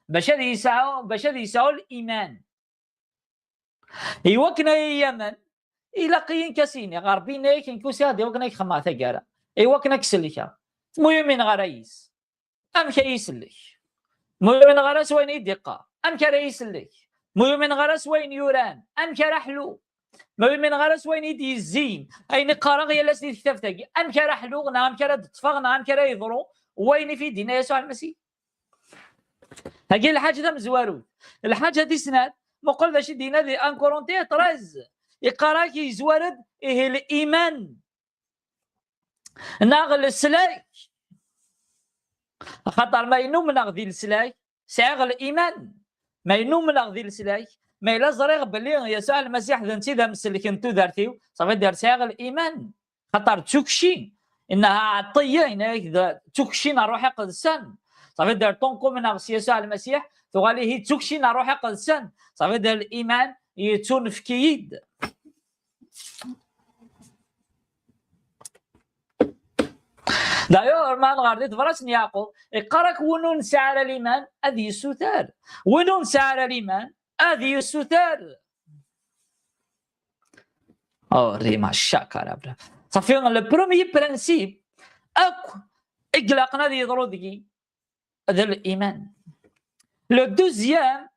A: باش هذه يساوي الايمان ايوا كنا يمن الى قين كاسيني غربينا يمكن كوسي هادي وكنا يخما ثقاله ايوا كنا كسليكا المهم من غرايس ام كيسلك المهم من غراس وين يدقه ام كرايسلك المهم من غراس وين يوران ام كرحلو المهم من غراس وين يدي الزين اين قرغ يلا سيد كتاب تاقي ام كرحلو نعم كرا تفغنا ام كرا يضرو وين في دينا يسوع المسيح هاكي الحاجه ذا مزوارو الحاجه دي سنات مقول باش دينا دي ان كورونتي 13 يقرا كي يزوارد ايه الايمان ناغل السلاك خاطر ما ينوم ناغذي السلاك ساغ الايمان ما ينوم ناغذي السلاك ما الا زريغ بلي يسوع المسيح ذا انت ذا مسلك انتو دارتيو صافي دار ساغ الايمان خاطر تشوكشي انها عطيه هنا تشوكشي روحي قدسان صافي دار طونكو من يسوع المسيح تغالي هي تشوكشي روحي قدسان صافي دار الايمان يتون في كيد دايور ما نغرديت فراسن يعقوب يقرك ونون سعر الايمان هذه السوتار ونون سعر الايمان هذه السوتار ريما الشاكر بلا صافي لو بروميي برانسيب اكو اقلقنا ذي ضرودكي هذا الايمان لو دوزيام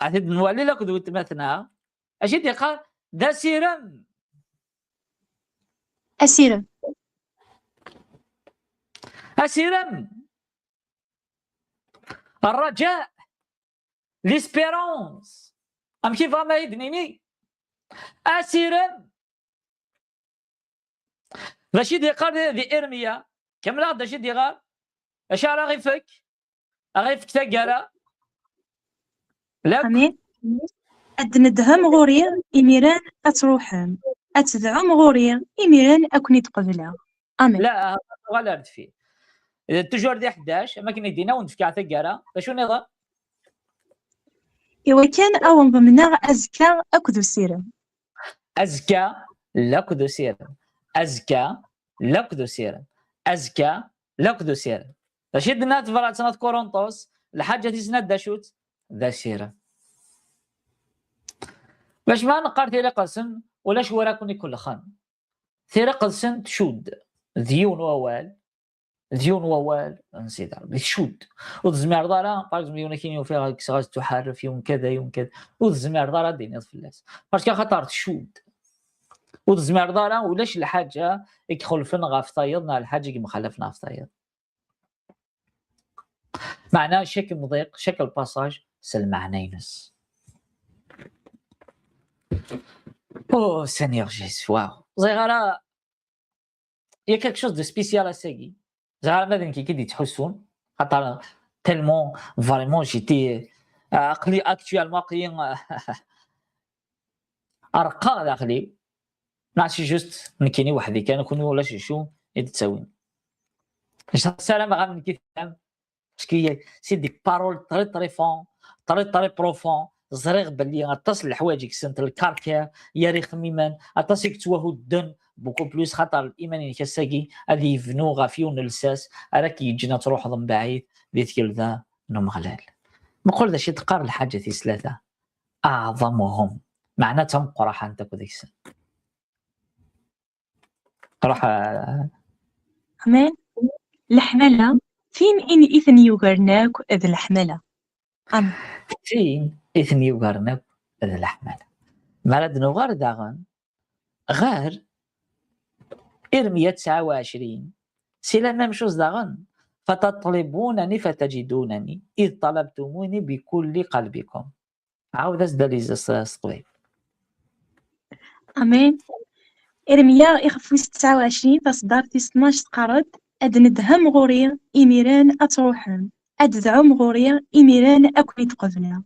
A: عاد نولي لك دوت مثلا اش يقال ذا سيرم
B: أسيرن
A: اسيرم الرجاء ليسبيرونس ام كيف ما يدنيني اسيرم باش يقال ذي ارميا كامل باش يقال اش راه غيفك تقرا لا
B: أمين أدندهم غوري إميران أتروحم أتدعم غوري إميران أكوني تقبلها أمين
A: لا ولا رد فيه اذا تجور دي 11 ما كنا يدينا ونفكع تقرا شو النظام
B: إوا كان أو ضمنا أزكى أكدو سيرن
A: أزكى لقد سيرا أزكى لقد سيرا أزكى لقد سيرا رشدنا تفرات سنة كورنثوس لحاجة سنة داشوت ذا سيرا باش ما نقار ثيرا قلسن ولا شو راكوني كل خان ثيرا قلسن تشود ذيون ووال نسيت شود وزمير دارا باغ مليون كاين فيها كساز تحرف يوم كذا وزمير دارا ديني في الناس باسكو خاطر تشود وزمير دارا ولاش الحاجه يخلفنا غاف طايضنا الحاجه كي مخلفنا في طايض معناه شكل مضيق شكل باساج سلمعنينس او سينيور جيس واو زغرا يا كيك شوز دو سبيسيال اساكي زعما مادن كي تحسون خاطر تالمون فريمون جيتي عقلي اكطوالمون عقلي ارقى داخلي نعطي جوست نكيني وحدي كان نكون ولا شو يتساوي السلام غا كي تفهم باسكو سي دي بارول طري فون طري بروفون زريغ باللي غتصل لحوايجك سنت الكاركير يا ريخ ميمان غتصيك توهو الدن بوكو بلوس خاطر الايمان كساكي غادي يبنو غافيون الساس راك يجينا تروح ضم بعيد ديت ذا نوم غلال نقول ذا شي تقار الحاجه ثلاثه اعظمهم معناتهم قراحه انت كوديك راح
B: أمان الحملة فين إن إثن يوغرناك إذ الحملة أم
A: فين اثني وقرنب هذا الأحمال مراد نغار داغن غير إرمية 29 سيلا ممشوز داغن فتطلبونني فتجدونني إذ طلبتموني بكل قلبكم عاود أزداليز سقوي
B: أمان إرميا إخفوس 29 تصدر في 12 قرد أد ندهم غوريا إميران أتروحن أد دعم غوريا إميران أكوي تقبلا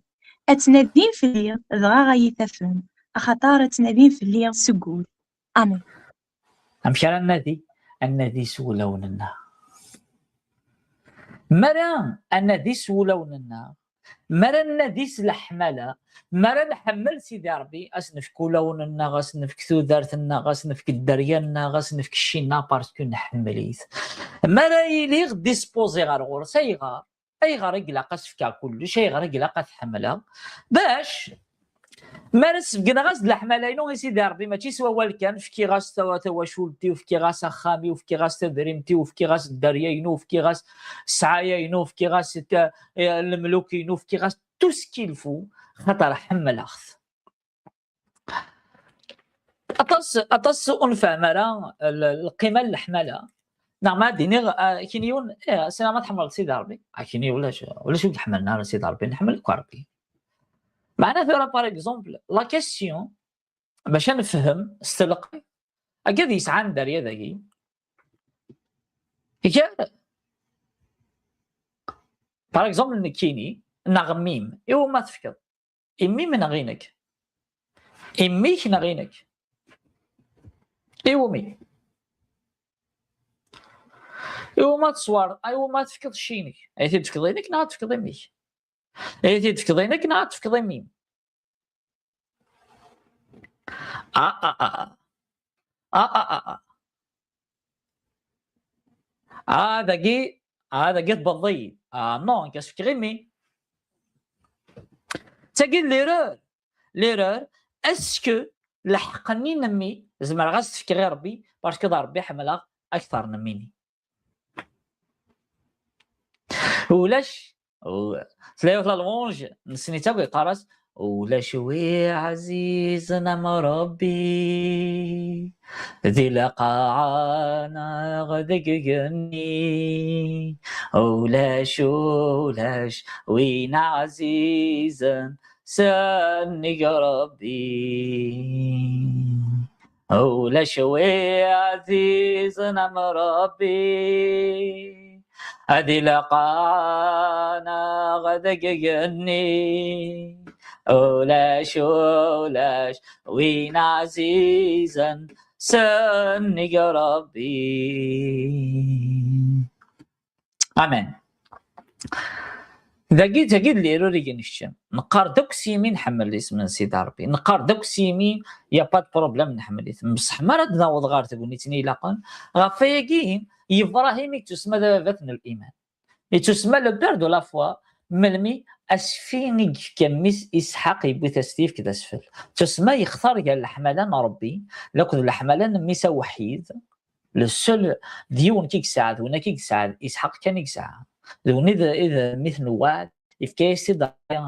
B: أتنادين في الليل ضغا غايثافن أخطار تنادين في الليل سقول أمين
A: أمشي على النادي سولون النار مرا النادي سولون النار مرا النادي سلحملة مرا نحمل سيدي ربي أسنف كولوننا غاسنف كثودارتنا غاسنف كدريانا غاسنف كشينا باسكو نحمليت مرا يلي ديسبوزي غار غور سيغار اي غار يقلق سفكا كلش اي غار يقلق تحملها باش مارس بقينا غاز الحمالينو يا سيدي ربي ماشي سوا والكان فكي غاز توا شولتي وفكي غاز خامي وفكي غاز تدريمتي وفكي غاز الدرياينو وفكي غاز سعايينو وفكي غاز الملوكينو وفكي غاز تو سكيلفو خاطر حمل اخذ اطس انفع مرا القيمه الحماله نعم ديني كينيون سينا ما تحمل سيدي ربي كيني ولا شو تحملنا سيدي ربي نحمل ربي معناتها باغ اكزومبل لا كيسيون باش نفهم استلقي اكاد يسعى دريا ذاكي كاع باغ اكزومبل نكيني نغميم ايوا ما تفكر امي من غينك اميك نغينك ايوا مي ايوا ما تصور ايوا ما تفكر شينك اي تفكرينك نا تفكري ميك اي تفكرينك نا تفكري ميم هذا قد بالضي نو كتفكري مي تاكيد ليرور اسكو لحقني نمي زعما غاس تفكري ربي باسكو ربي حملها اكثر نميني ولاش تلاقيو في المونج نسني تاوي قراس ولا شوي عزيز نعم ربي ذي لقاعنا غدقني ولاش وين عزيزا سنك ربي ولا شوي عزيز نعم ربي هذه لقانا غدقني ولاش وين عزيزا سنك ربي امين ذاكي تاكيد لي روري نشم نقار دوك سيمين نحمل اسم من سيدي ربي نقار دوك سيمين يا با بروبليم نحمل اسم بصح ما راه نوض غار تقولني تني لاقن غافيكين ابراهيميك تسمى ذاتنا الايمان تسمى لو بير دو لا فوا ملمي اسفينك كميس اسحاق يبغي تستيف كذا اسفل تسمى يختار قال الحملان ربي لكن الحملان ميسا وحيد لو سول ديون كيك ساعد ونا كيك ساعد اسحاق كان يساعد دون اذا مثل واد إفكاسي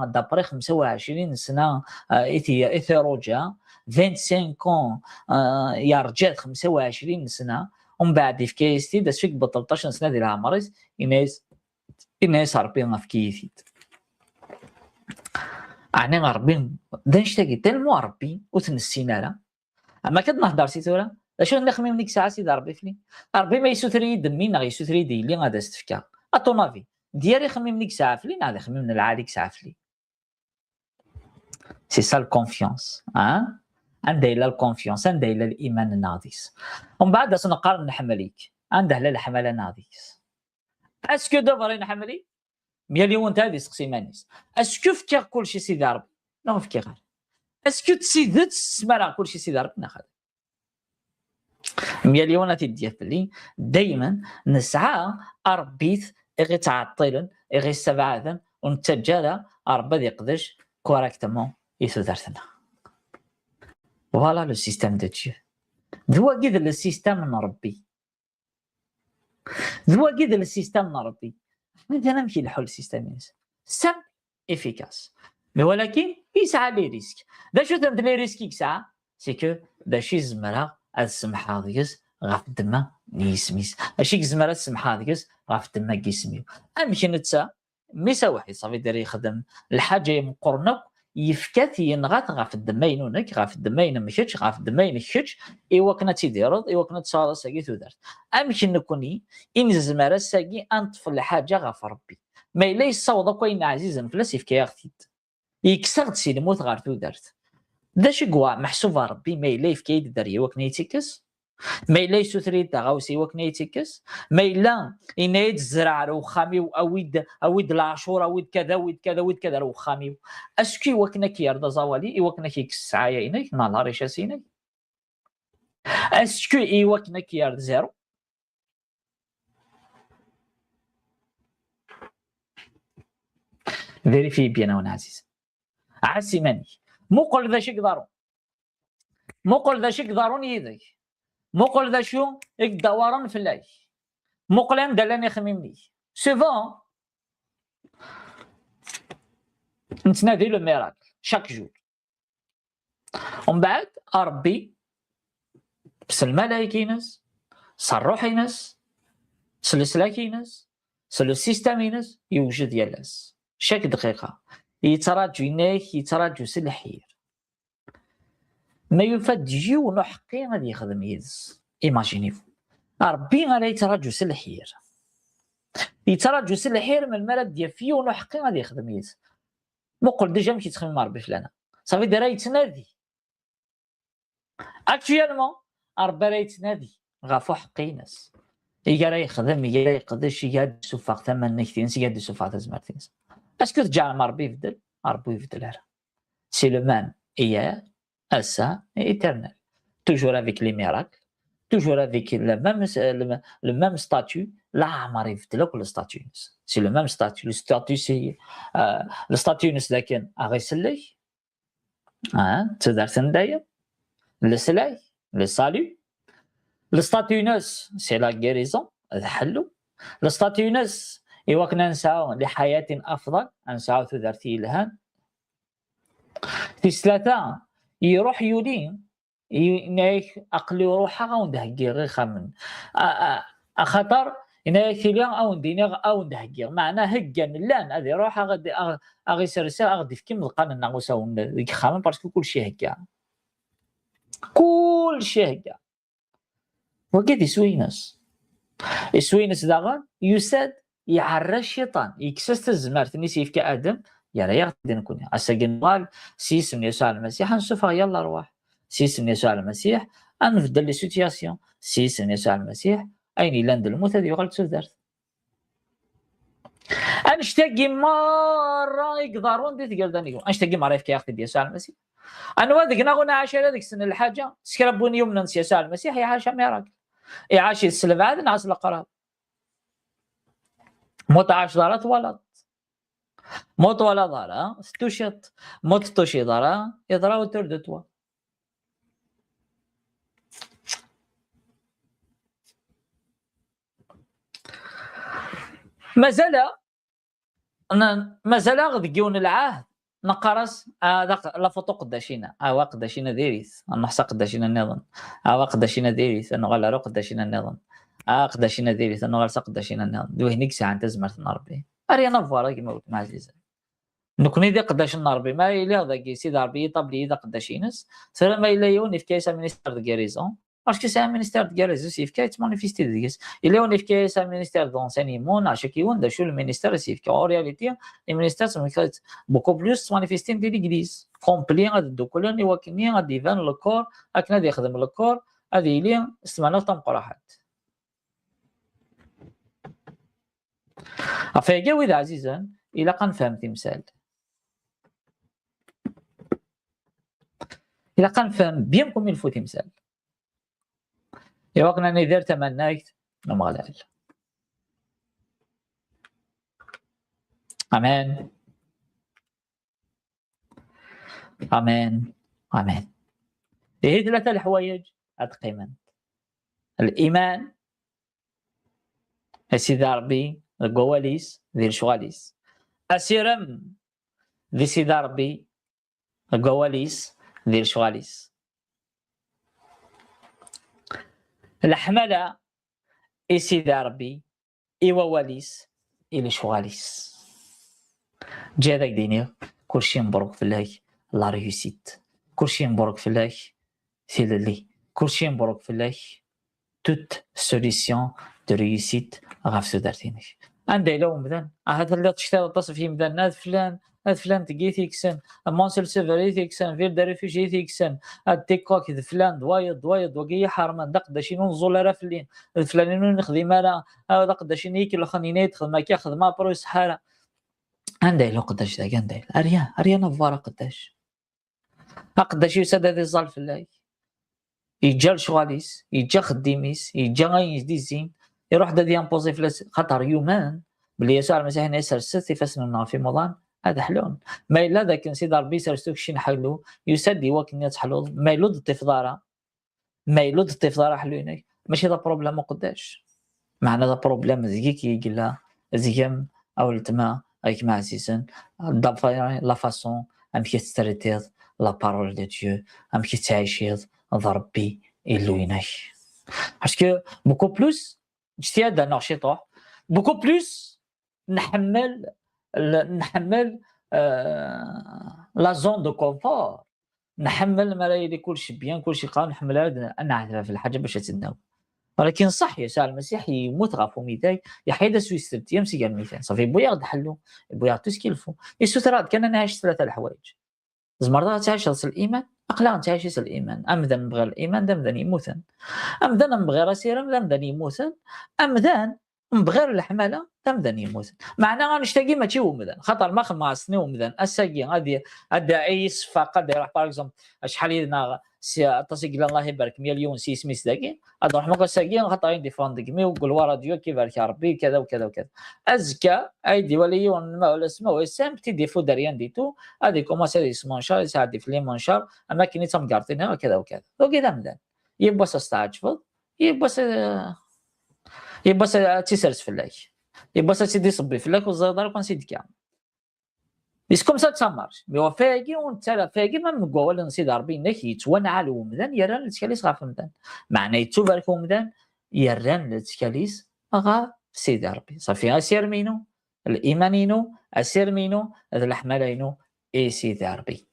A: دابري 25 سنة إثيروجا 25 كون يا رجال 25 سنة ومن بعد إفكاسي داس فيك ب 13 سنة ديال عمريس إناس ربي في كيفيت أعني غربين دنشتاكي تلمو ربي وتنسينا لا أما كنهضر سي تورا شنو نخمم ديك الساعة سيدي ربي فيني ربي ما يسوثري دمي غيسوثري ديالي غادا استفكا أطونافي ديالي خمم ديك الساعة فلي غادي خمم من العالي ديك الساعة فلي سي سا الكونفيونس عندها إلا الكونفيونس عندها إلا الإيمان الناضيس ومن بعد سنقارن نحمليك عندها لا الحملة ناضيس اسكو دابا نحملي مليون تاع سقسي مانيس اسكو فكر كلشي سيدي ربي نو فكر غير اسكو تسيدت تسمع كلشي سيدي ربي ناخذ مليونات ديال دائما نسعى اربيت غير تعطيلا غير سبعادا ونتجالا ربي يقدش كوريكتومون يسودرتنا. فوالا لو سيستيم دو ديو ذو قيد السيستم نربي ذو قيد السيستم نربي مثلا نمشي لحل السيستم سم افيكاس ولكن يسعى لي ريسك دا شو تمد لي ريسك يسعى سي كو داشي زمرا السمح هذيس غاف الدما نيسميس اشي زمرا السمح هذيس غاف الدما كيسميو امشي نتسا ميسا واحد صافي داري يخدم الحاجه يمقرنك يفكات ينغات غاف الدمين ونك غاف الدمين مشيتش غاف الدمين خش ايوا كنا تيديرض ايوا كنا تصالا ساقي تودرت امشي نكوني ان زمرا ساقي انطف الحاجه غاف ربي ما الا يصوض كاين عزيزا فلاس يفكي اختيت يكسرت سي الموت غار تودرت داش كوا محسوب ربي ما الا يفكي يدير ايوا كنا يتكس ما الا يسوثري تاغاوسي وكنا يتكس ما الا ينايد الزرع روخامي اويد العاشور اويد كذا اويد كذا اويد كذا روخامي اسكي وكنا كيرضى زوالي وكنا كيكس عايا اناي نهار يشاسيني اسكي اي وكنا كيرضى زيرو فيريفي بيان انا عزيز عسي ماني مقول ذا شي قدروا مقول ذا شي قدرون يدك مقول ذا شو يقدورن في الله مقلن دلاني خميمني سوفون نتنادي لو ميراكل شاك جور ومن بعد ربي بس الملائكه ينس صروح ينس سلسلك ينس سلو سيستم ينس يوجد يلاس شاك دقيقه يتراجو يناك يتراجو سلحير ما يفاد جيو نحقي غادي يخدم يدس ايماجينيفو ربي غادي يتراجو سلحير يتراجو سلحير من المرض ديال فيو نحقي غادي يخدم يدس مقول ديجا مشيت تخدم مع ربي فلانا صافي داير يتنادي اكشيالمون ربي راه يتنادي غافو حقي ناس يا راه يخدم يا يقدش يا سوفاق ثمن نكتين يا سوفاق تزمرتين اسكو تجعل مع ربي يبدل ربي يبدل راه سي لو مان hier, ça et éternel. Toujours avec les miracles, toujours avec le même statut. Là, m'arrive de là que le statut. C'est le même statut. Le statut, c'est le statut c'est lequel arrêtez-le. Hein, c'est d'ailleurs le soleil, le salut. Le statut c'est la guérison. Le statut et وكنا نسعى لحياة أفضل نسعى تدرتي الهان في ثلاثة يروح يولين ينايك أقل روحها وندهجي غير خمن خطر ينايك اليوم أو ندينيغ أو ندهجي معناه هجن لان هذه روحها غادي أغي سرسال غادي في كم القان النغوسة ونديك خمن باسكو كل شيء هكا كل شيء هكا وكيف يسوينس يسوينس داغا يساد يعرى الشيطان يكسست الزمار نيسي في كادم يا رياض نكون اساقن قال سيسم يسوع المسيح نشوفها يلا روح سيسم يسوع المسيح انفدل لي سيتياسيون سيسم يسوع المسيح اين لاند الموت هذه غلط سودرت انشتاقي مره يقدرون دي تقدرني انشتاقي مره في اختي يسوع المسيح انا وذاك نغنى عشان هذيك السنه الحاجه سكربوني يوم ننسى يسوع المسيح يا عاش ميراكل يعاش السلف عاد نعس القرار موت 10 دارات ولد موت ولا دارا ستوشط موت توشي دارا يضرا وترد توا مازال غدقيون العهد نقرس هذاك لا فوتو قداشينا قداشينا ديريس نحصى قداشينا النظام قداشينا ديريس انه غلا رو قداشينا النظام قداشينا ديريس انه غلا قداشينا النظام دو هنيك ساعه انت زمرت نربي ارينا فوالا كيما قلت مع عزيز نكوني دي قداش نربي ما الا داك سيدي ربي يطاب لي قداش ينس سير ما الا يوني في كايسا مينيستير دو غاريزون باسكو سي مينيستير دو غاريزون سي في كايت مانيفيستي ديس الا يوني في كايسا مينيستير دونسينيمون عشاك يون دا شو المينيستير سي في كاو رياليتي المينيستير سو بوكو بلوس مانيفيستي دي ليغليز كومبلي غاد دوكولوني وكني غادي يبان لو كور هاك غادي يخدم لو كور هذه لي استعمالات تنقرحات افيا ويد عزيزا الى قنفهم تمثال إلا كان فهم بيان كوم يلفو تمثال يوقنا ندير تمنايت نمغلال. أمان أمان أمان. هي 3 الحوايج أتقيمن: الإيمان سيدي ربي القواليس ديال شغاليس، أسيرم ذي سيدي ربي القواليس ديال شغاليس، الحملة سيدي ربي إيوا واليس إلي شغاليس. جا داك دينيا كلشي مبروك فلاك لا ريوسيت، كلشي مبروك فلاك سيدي لي، كلشي مبروك فلاك توت سوليسيون دو ريوسيت غاف سودارتينك. عندي لو مثلا هذا اللي تشتغل تصف مثلا هذا فلان هذا فلان تقي ثيكسن مونسل سيفري ثيكسن فيل دا ريفوجي ثيكسن التيكوك فلان دوايض وقي حرمان دق دا شنو نزول راه فلين فلان نخدم انا هذا قدا شنو يكل خنينيت خدمه كي خدمه برو سحاره. عندي لو قداش داك عندي اريان نفارا قداش يسد هذا الزال فلاي يجا لشغاليس يجا خديميس يجا غيدي زين يروح دا ديامبوزي فلاس خاطر يومان بلي يسوع المسيح يسر ستي فاسمنا في رمضان هذا حلول ما الا ذاك نسيد ربي سرستوك شي نحلو يسدي وكن تحلول ما يلود الطفداره ما يلود الطفداره حلوينك ماشي ذا بروبليم قداش معنا ذا بروبليم زيك يقلا زيام او التما avec ma عزيزن لا فاسون ام كي تستريتيض لا بارول دو ديو ام كي تعيشيض ضربي إلويناي باسكو بوكو بلوس اجتهاد انا شيطوح بوكو بلوس نحمل لا زون دو كونفور نحمل مرايدي كلشي بيان كلشي قال نحملها انا عارفه في الحاجه باش تتناول. ولكن صح يسوع المسيح يموت غافو ميداي يحيد سويس تيام سي قال ميتين صافي بويا غد حلو بويا تو سكيلفو يسوتراد كان نعيش 3 الحوايج زمرضا تعيش الايمان اقلا تعيش الايمان امذا نبغي الايمان دمذا يموتن امذا نبغي راسي دمذا يموتن امذا نبغي الحماله دمذا يموتن معنا غنشتاقي ماشي ومذا خاطر ما خماسني ومذا اساقي غادي عيس فقط يروح باغ اكزومبل شحال لنا سي تصيق الله يبارك 1,000,000 سيسميس داكي هذا روح ما ساقي خاطر عندي فاندكمي وقول ورا ديو كيبارك ربي كذا وكذا وكذا ازكى ايدي وليون ما ولا اسمه وسام تي ديفو داريان ديتو هذه كوماسي يسمون شهر يساعد في لي مونشار اماكن تم قارتينها وكذا وكذا وكذا مدان يبغى تستعجب يبغى تسرس في الله يبغى تدي صبي في الله وزادر كون سيد كام بس كوم سا تسمرش بيو فاقي ونتلا فاقي ما نقول ولا نسيد ربي نكي توانعل ومدان يران لتكاليس غاف مدان معنى يتوبارك ومدان يران لتكاليس غا سيدي ربي صافي اسير مينو الايمانينو اسير مينو هذا الحملينو اي سيدي ربي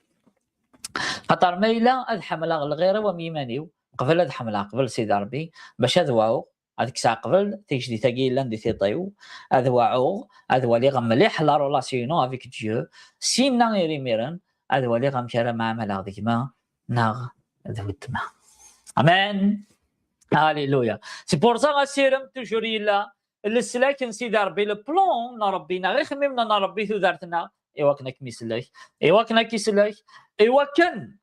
A: خاطر ميلا هاد حمله الغيره وميمانيو قبل هاد حمله قبل سيدي ربي باش هذواو هذيك الساعه قبل تيجي تاكي لاندي تيطيو هذواو هذوا اللي غمليح لا رولاسيونو افيك ديو سينا يريميرن هذوا اللي غمشارا مع ملا هذيك ما ناغ ذو الدماء امان هاليلويا سي بور سا غاسيرم توجور يلا السلاكن سيدي ربي لو بلون ربينا غير خممنا ربي ثو دارتنا ايوا كنا كميسلاك ايوا كنا كيسلاك ايوا كان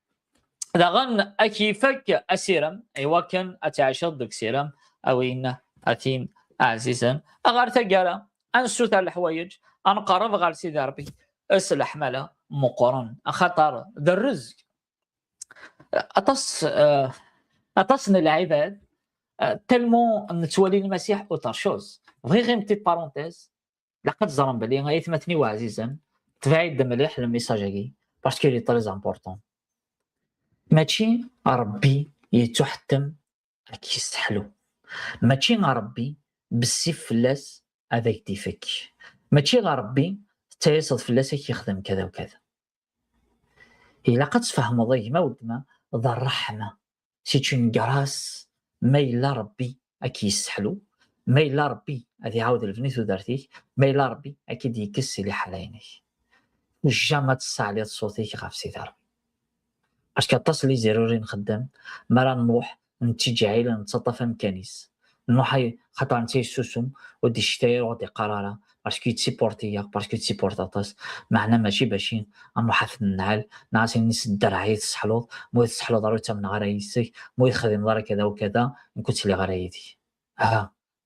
A: داغن اكيفك اسيرم ايوا كان اتعاشر دك سيرم او ان اتيم عزيزا اغار تقالا انسو تاع الحوايج انقرب غير سيدي ربي اسلح مالا مقرن خطر ذا الرزق اتصن العباد تلمو نتولي المسيح اوتر شوز غير بتيت بارونتيز لقد زرم بلي غاية ثمتني وعزيزا تفاعل مليح الميساجي باسكو لي تري امبورطون ماشي ربي يتحتم كيستحلو ماشي ربي بالسيف فلاس هذاك ديفك ماشي ربي تيصد فلاس يخدم كذا وكذا الا قد تفهم ضيق ما ودما ذا الرحمه سي اون غراس ما الا ربي كيستحلو ما الا ربي غادي يعاود الفنيتو دارتيك ما الا ربي اكيد يكسي لي حلاينك جامع تصالي صوتيك غاف سيدي ربي اش كتصلي ضروري نخدم ما راه نروح نتيجي عيله نتسطى في مكانيس نوحي خاطر انت يسوسم ودي الشتاير ودي قرارة باسكو تسيبورتيا باسكو تسيبورتاطاس معنا ماشي باشين انو حاف النعال ناس نيس الدرعي تسحلوط مو تسحلوط ضروري تمن غير يسك مو يخدم ضروري كذا وكذا نكنت لي غير يدي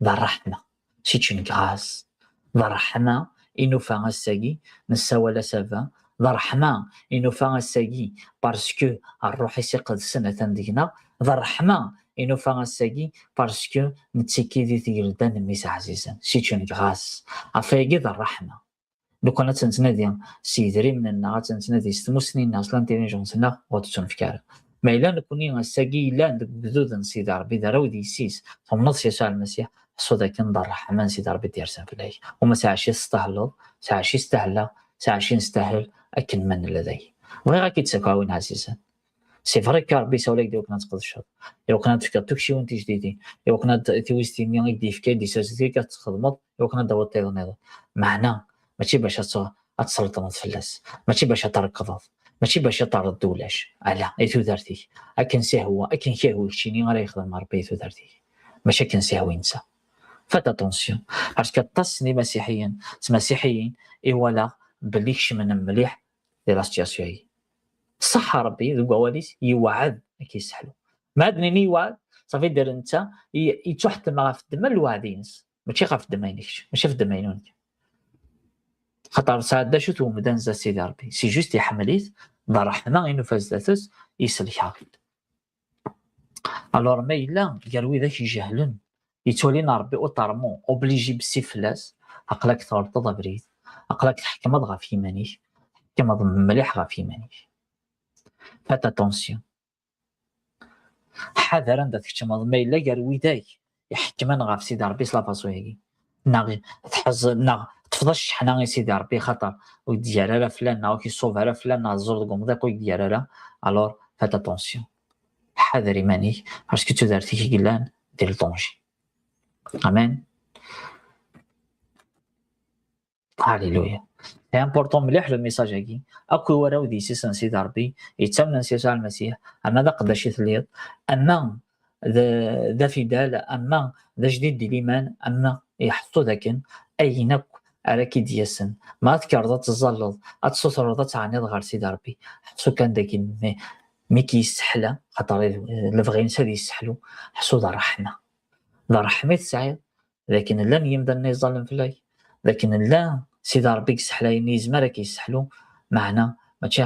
A: ذا الرحمة سيتشن غاز ذا الرحمة إنو فان الساقي نساوى لا سافا ذا الرحمة إنو فان الساقي باسكو الروح يسيقظ سنة دينا ذا الرحمة إنو فان الساقي باسكو نتسيكي دي تيردان ميس عزيزا سيتشن غاز عفايقي ذا الرحمة لو كنا تنتنادي سيدري من النار تنتنادي ستموسني الناس لانتيليجونسنا غوتسون فكار ما إلا نكوني غساقي إلا عندك بدود سيدي ربي دارا ودي يسيس فمنص يسوع المسيح حسو ذاك نضر الرحمن سيدي ربي ديرسان فلاي وما ساعش يستهلض ساعش يستهلا ساعش نستاهل أكن من لدي وغير غاكي تساكاوين عزيزا سي فري كاربي سوليك ديو كنا تقضي الشهر يو كنا تفكر توكشي وانت جديدي يو كنا تويستي ميان دي فكا دي سوسيتي كتخدمط يو كنا داوت تيض معنا ماشي باش تسلطنط فلاس ماشي باش تركض ماشي باش ترد ولاش لا ايتو دارتي اكن سهوا اكن كيهوي شيني غير يخدم ربي ايتو دارتي ماشي كان سهوي نسى فات اتونسيون باسكو تصني مسيحيين اي ولا بليكش من مليح ديال لا سيتياسيون صح ربي ذو قواليس يوعد كيسحلو ما ادني يوعد صافي دير انت يتوحد ما في الدم الوعدينس ماشي غا في الدماينكش ماشي في الدماينونك خاطر ساعات شو تو مدان زا سيدي ربي سي جوست يحمليت برحمه انو فازاتس يسلكها الوغ ما الا قالوا ذاك يجهلن يتولينا ربي اوطارمون اوبليجي بالسيفلاس عقلك تورطض بريد عقلك تحكم غا في يمانيك كما مليح غا في يمانيك فات اتونسيون حذر عندك كما ما الا قالوا ذاك يحكمن غا في سيدي ربي سلا فاسو هيك ناغي تحز تفضلش حنا غير سيدي ربي خاطر وديال لا فلان او كيصوب على فلان الزرد قوم ديال لا الوغ فات اتونسيون حذري ماني باسكو تو دارتي كي قلان دير الطونجي امين هاليلويا سي امبورطون مليح لو ميساج هاكي اكو وراو دي سيسن سيدي ربي يتمنى يسوع المسيح اما ذا قداش يثليط اما ذا فدال اما ذا جديد ديال الايمان اما يحطو ذاك اينك راكي دياسن ما تكرض تزلط اتصوتر وضع تعنيض غير سيدي ربي حسو كان داك مي كيسحلا خاطر الفغين سادي يسحلو حسو ذا رحمه ذا رحمه سعيد لكن لن يمدن يظلم فلاي لكن لا سيدي ربي يسحلايني يزمر كيسحلو معنا ماشي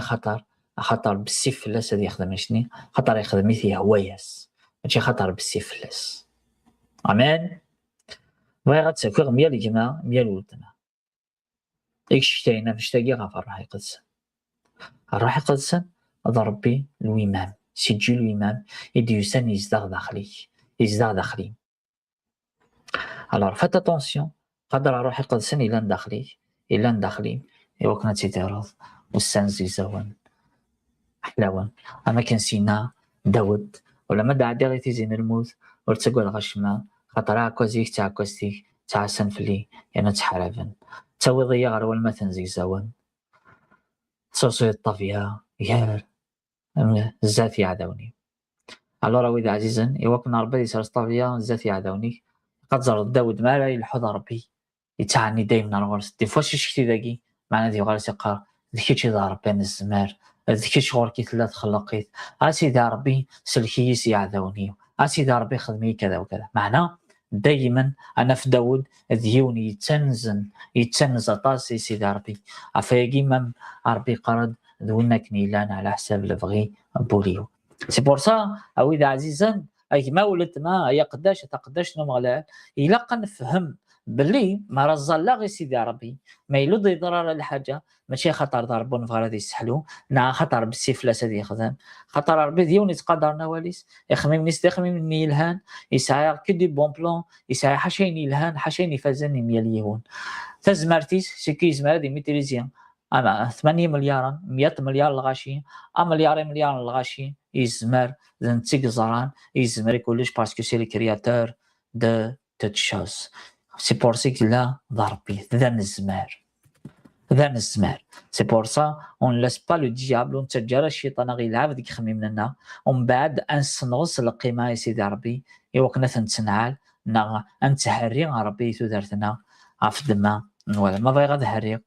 A: خاطر بالسيف فلاس سادي يخدم شني خاطر يخدم فيه هواياس ماشي خاطر بالسيف فلاس امان بغي غتسافر ميال الجماعه ميال ولدنا اكشتينا نشتاقي غا الروح القدس الروح القدس هذا ربي الويمام سيجي الويمام يدي يسان يزدغ داخلي الوغ فات اتونسيون قدر الروح القدس الى نداخلي ايوا كنا تيتيرض والسانز يزون حلاوه اما كان سينا داود ولا ما دعا غير تيزين الموت ورتقول غشما خاطر عكوزيك تاع كوستيك تاع سنفلي يعني تحرفن توضيا غير والما تنزي زون صوصي الطافيه يا زات يعدوني الو راه اذا عزيزا ايوا كنا ربي يسر الطافيه زات يعدوني قد زرد داود ما لا يلحظ ربي يتعني دايما الغرس دي فاش شفتي ذاكي معنا دي غرس يقار ذيك شي ضرب بين الزمار ذيك شغل كي ثلاث خلقيت سيدي ربي سلكي يعدوني سيدي ربي خدمي كذا وكذا معنا دائما انا في داود ذيوني يتنز طاسي سيدي ربي عفاكي مام ربي قرض ذونا كنيلان على حساب البغي بوليو سي بور سا او اذا عزيزا اي ما ولت ما يقداش نمغلا الا نفهم بلي ما رزال لا غير سيدي ربي ما يلود ضرر الحاجه ماشي خطر ضربون في غادي يسحلو نا خطر بالسيف لا سادي يخدم خطر ربي ديوني تقدرنا واليس يخمم نستخمم من يلهان يسعى كدي بون بلان يسعى حشين يلهان حشين يفزني مليون تزمرتيس سكيز مادي ميتريزيان اما 8 مليار 100 مليار الغاشي مليار الغاشي يزمر زنتيك زران يزمر كلش باسكو سي لي كرياتور دو توت شوز سي بور سي كلا ضربي ذا نزمار سي بور سا اون لاس با لو ديابل ونتجرى الشيطان غير يلعب ديك خميمنا ومن بعد انسنغس القيمه يا سيدي ربي ايوا كنا تنتنعال نتهري ربي تودرتنا غف الدماء ولا ما بغي غاد هري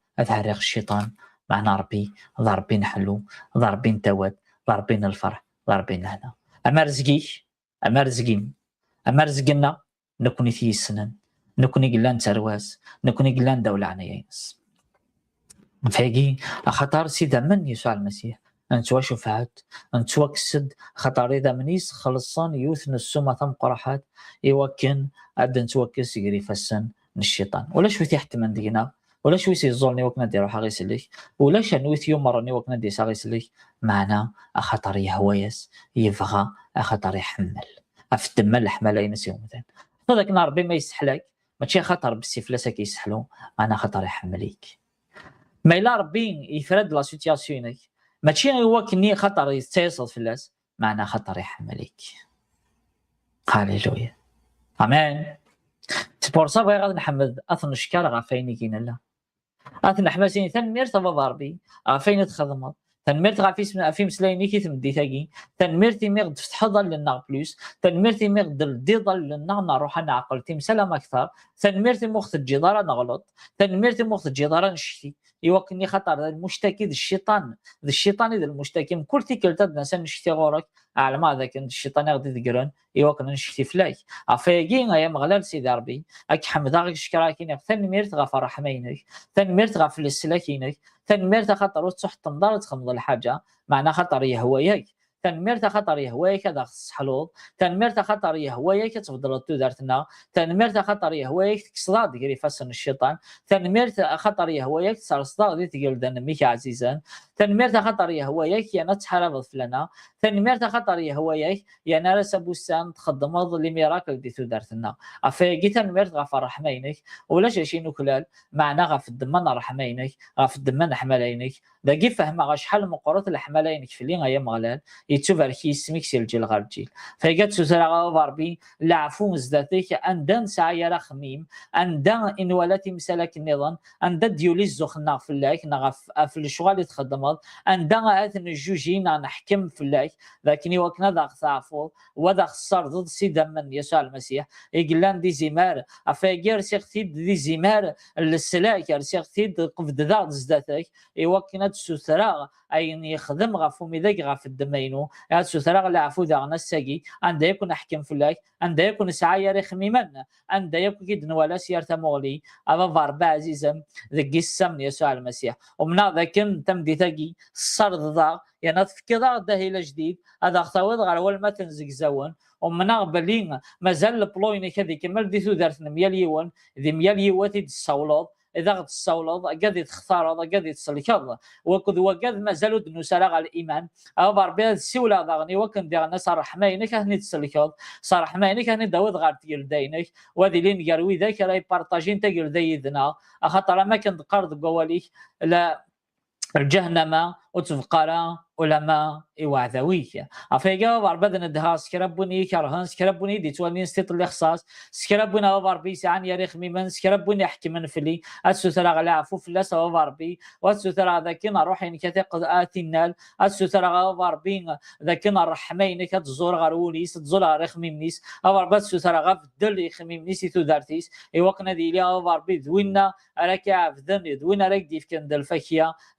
A: الشيطان معنا ربي نحلو ربي نتواد ربي الفرح ربي هنا اما رزقيك اما رزقين اما رزقنا نكوني في السنن نكوني قلان ترواس نكوني قلان دولة عنايس فاقي خطر سيدا من يسوع المسيح انتوا شفعت انتوا كسد خطر اذا منيس خلصان يوثن السمة ثم قرحات يوكن ادن توكس يقري فسن من الشيطان ولا شو تحت من دينا ولا شو يزولني وكنا نديرو حاغيس ليك ولا شنوث يوم مرني وكنا ندير ساغيس ليك معنا خطر يهويس يبغى خطر يحمل افدم الحمل ينس يوم مثلا هذاك نهار ربي ما يسحلك ماشي خطر بالسيف لا كيسحلو معنا خطر يحمليك ما الا ربي يفرد لا سيتياسيونيك ماشي هو كني خطر يتصل في الناس معنا خطر يحمليك هاليلويا امين سبورصا بغي غادي نحمد اثن شكال غافيني كاين لا اثن حماسين تنمير تبا ربي غافين تخدم تنميرت غافي مسلايني كي تمدي تاكي تنميرتي ميغد فتح ظل لنا بلوس تنميرتي ميغد دي ظل لنا نروح انا عقلتي مسلم اكثر تنميرتي مخت الجدار نغلط تنميرتي مخت الجدار نشتي يوكني خطر المشتكي الشيطان اذا المشتكي من كل تيكلت الناس نشتي غورك على ما ذاك الشيطان غادي يقرن يوكن نشتي فلاي عفاكين يا مغلال سيدي ربي اك حمد غاك شكراكين تنميرت غفر رحمينك تنميرت غفل السلاكينك تنميرت خطر وتصح تنضر تخمض الحاجه معنا خطر يهوياك تنميرت خطر يهوياك هذا حلوض تنميرت خطر يهوياك تفضل دارتنا تنميرت خطر يهوياك تكسراد ديري فسن الشيطان تنميرت خطر يهوياك صار صداق دي تقول دنميك عزيزا تنميرت خطر يهوياك يا نتحرض فلنا تنميرت خطر يهوياك يا نارس بوسان تخدم لي ميراكل دي دارتنا افاقي تنميرت غفر رحمينك ولا شي نكلال معنا غف الدمان رحمينك غف الدمان حملينك باقي فهم شحال من قرات الحملينك في اللي غيا مغلال يتوفركي سميك سيل جيل غير جيل فيقات سوسرا غربي لعفو مزداتيك اندان سعي رخميم اندان ان ولاتي مسالك النظام اندان ديولي الزخنا في اللايك نغف في الشغل يتخدم اندان اثن الجوجين نحكم في اللايك لكن وكنا ذا ثافو وذا خسر ضد سيدا من يسوع المسيح يقلان دي زمار افاقير سيختيد دي زمار السلاك سيختيد قفد ذا زداتك يوكنا تسوسرا اين يخدم غفو ذاك غف الدمينو يا سوسرا لا عفو ذا نساقي عند يكون احكم في اللايك عند يكون سعي رخميمن عند يكون كيد ولا سيارة مغلي ابا فاربا عزيزم ذاك السم يسوع المسيح ومن ذاك تمدي تاقي الصرد ذا يعني تفكر ده الى جديد هذا خطوات غير اول ما تنزق زون ومن قبلين مازال البلوين كذا كمل ديتو دارت 100 يوان ذي 100 يواتي الصولات اذا غد الصولات قد تختار قد تسلكض وقد مازالوا دنوسرا على الايمان او ربي السوله ضغني وكن ديال الناس رحمينك هني تسلكض صار رحمينك هني داود غار ديال دينك وهذه لين قالوا ذاك راي بارطاجين تقول ديدنا خاطر ما كنت قرض قواليك لا الجهنم وتفقرا علماء وعذوية افيجا واربدنا دها سكربوني كرهان سكربوني دي تواني ستيت الاخصاص سكربونا واربي سعان يريخ ميمن سكربوني احكي من فلي السوترا غلا عفو فلا سوا واربي والسوترا ذاكنا روحي نكتق اتنال السوترا واربين ذاكنا رحمين كتزور غروليس تزور ريخ ميمنيس واربا السوترا غفدل يخميمنيس تودارتيس ايوقنا دي ليا واربي دوينا راك عفدن دوينا راك ديف كند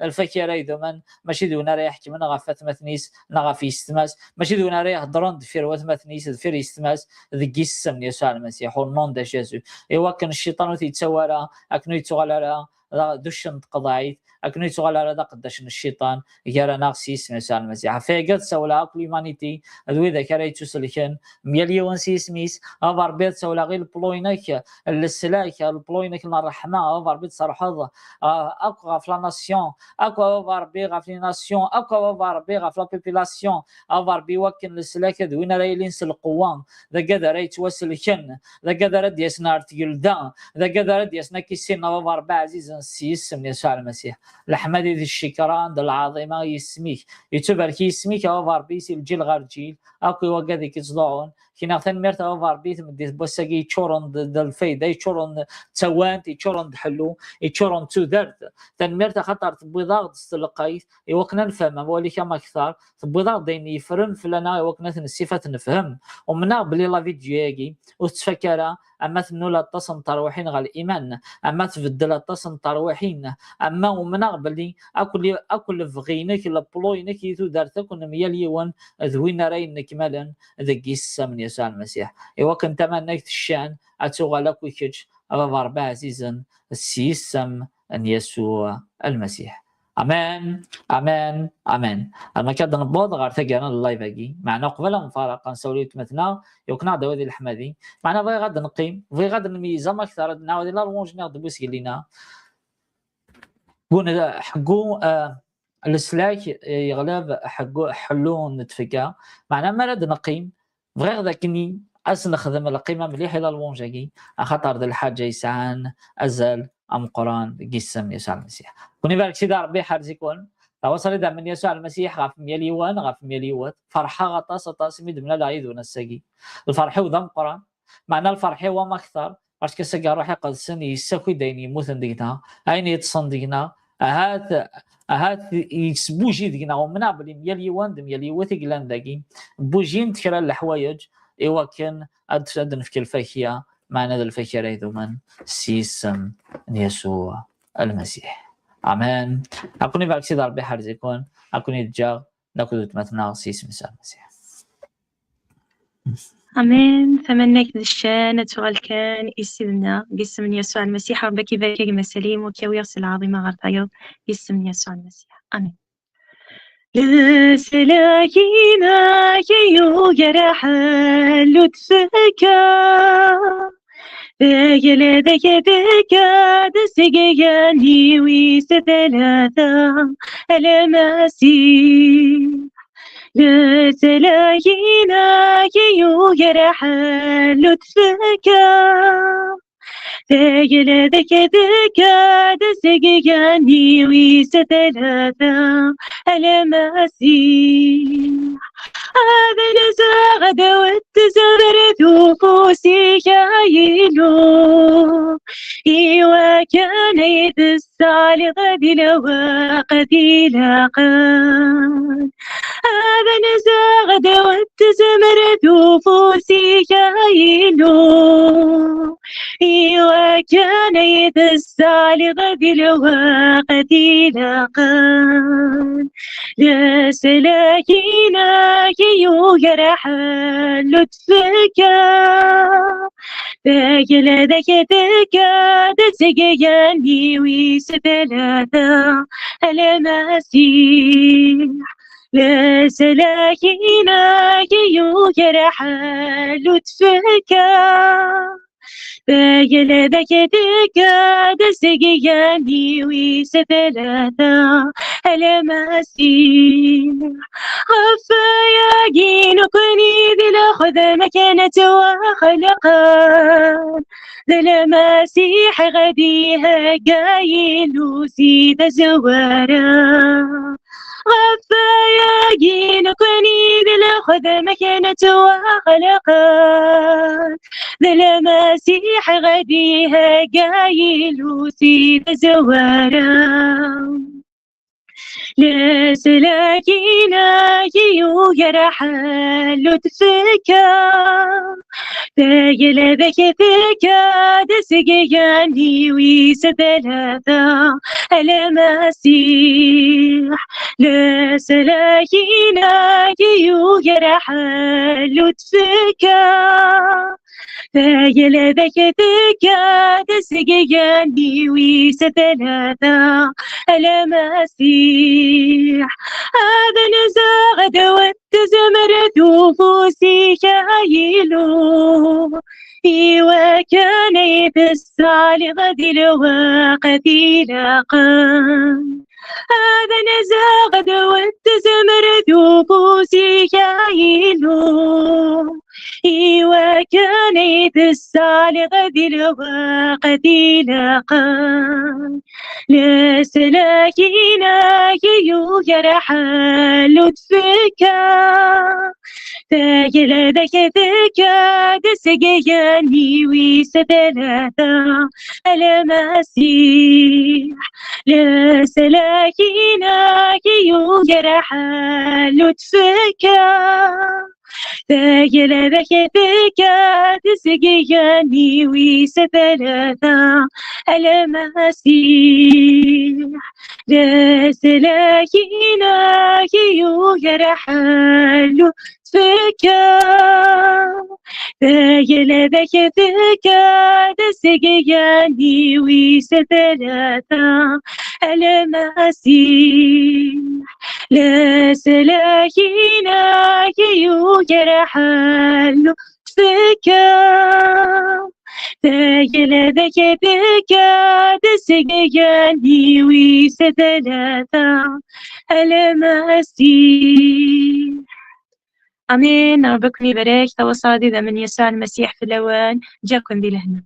A: الفكيه رايدو من ماشي دونا راه يحكي من غفات مثنيس نغفي استماس ماشي دونا راه يهضرون دفير وات مثنيس دفير استماس ذكي السم يسوع المسيح والنون دا جيسو ايوا كان الشيطان تيتسوارا اكنو يتغالى دوش نتقضايت اكنو يتغالى هذا قداش الشيطان يرى ناقصيس يسوع المسيح فيقد سولا كليمانيتي ذوي ذاك راه يتسلكن مليون سيسميس افار بيت سولا غير البلوينك السلاك البلوينك الرحمه افار بيت صراحه اقوى في لا ناسيون اقوى افار بي غافلي ناسيون اقوى افار بي غافلا بوبولاسيون افار بي وكن السلاك ذوين راه يلينس القوام ذا قد راه يتوسلكن ذا قد راه ديسنا ارتيلدان ذا قد راه ديسنا كيسينا افار با عزيز السيس من يسوع المسيح الحمد ذي الشكران العظيمه يسميك يتبارك يسميك افار بيسي الجيل غير جيل اكو وقذي كيصدعون كاين تنميرت اوفر بيت مديت بوساكي يتشورون الفايده يتشورون توانت يتشورون حلو يتشورون تو درت تنميرت خاطر تبيضاغ تستلقايت يوكنا نفهم ولي كما كثار تبيضاغ داين يفرن فلنا يوكنا الصفات نفهم ومنا بلي لا فيديو وتفكر اما تنولا تصن تروحين غير الايمان اما تبدل تصن تروحين اما ومنا بلي اكل فغينك لا بلوينك يتو دارتك ونميال يوان ذوين راين كمالا ذاك السم يسوع المسيح ايوا كنت منك الشان اتوغالك ويكج افار عزيزا السيسم ان يسوع المسيح امان امان امان اما كاد نبوض غير تاكانا اللايف هاكي معنا قبل مفارقه نسوليو تمثنا يوكنا داودي الحمادي معنا بغي غاد نقيم بغي غاد نميزا ما اكثر نعاود لا لونج ناخذ بوس لينا كون حقو السلاك يغلب حقو حلو نتفكا معنا مراد نقيم بغي ذاكني نخدم القيمه مليح الى لونجاكي خاطر ذا الحاجه يسعان ازل ام قران قسم يسوع المسيح كوني بارك سيدي ربي حارزكون توصل دا من يسوع المسيح غاف مليون غاف مليوات فرحه غطاس تاسمي دمنا لا عيد ونساقي الفرحه وذم قران معنى الفرحه وما اكثر باش كسكا روحي قد سني يسكوي داين يموت دينا عين يتصندقنا هات يسبوجي دينا ومنا بلي مليون دم مليوات قلان داكي بوجين تكرا الحوايج ايوا كان ادن في الفاكهه معنا ذا الفكرة يذومن سيسم يسوع المسيح امان اكوني بعد سيدار بحر زيكون اكوني تجاغ ناكل تمثنا سيسم يسوع المسيح
B: امين ثمنك الشان سؤال كان يسلنا باسم يسوع المسيح ربك يبارك مسليم وكويرس العظيمه غرطايو باسم يسوع المسيح امين لسلاكينا يو جرح لطفك ذاك ذاك دسقياني ويستثلاثا المسيح لسلاكينا يو جرح لطفك ذاك دسقياني ويستثلاثا المسيح هذا نزاغ دوت زبرت وفوسي كايلو إيوا كان يتسالي غدي وقدي لاقان هذا نزاغ دوت زبرت وفوسي كايلو إيوا كان يتسالي غدي وقدي لاقان لا سلاكينا يو جرح لطفك ذاك دسقياني ويستثلاثا المسيح لا سلاكينا يو جرح لطفك ذاك دسقياني ويستثلاثا المسيح خفايا جينكني ذي الأخذ مكانة وخلقا ذا المسيح غديها قايل وسيد زوارا غفايا جينكني ذي الأخذ مكانة وخلقا ذا المسيح غديها قايل وسيد زوارا لا سلاكينا يو جرح لطفك ذاك دسقياني ويستثلاثا المسيح لا سلاكينا يو جرح لطفك ذاك دسقياني ويستثلاثا المسيح هذا نزاغ دوت زمرت وفوسي كايلو إيوا كان يتسالي غدي الوقت لاقان هذا نزاغ دوت زمرت وفوسي كايلو إيوا كان يتسالي غدي الوقت لاقان لا سلاكينا يو جرح لطفك تاجل ذاك دسجياني وستلاتا المسيح لا سلاكينا يجرح لطفك تاجل ذاك دسجياني وستلاتا المسيح لا سلاكينا يجرح لطفك تاجل ذاك دسجياني وستلاتا المسيح لا سلاكينا يجرح لطفك تاجل ذاك دسجياني وستلاتا المسيح. آمين. ربكم يبارك. توصل من يسوع المسيح في الأوان جاكم بلهنا.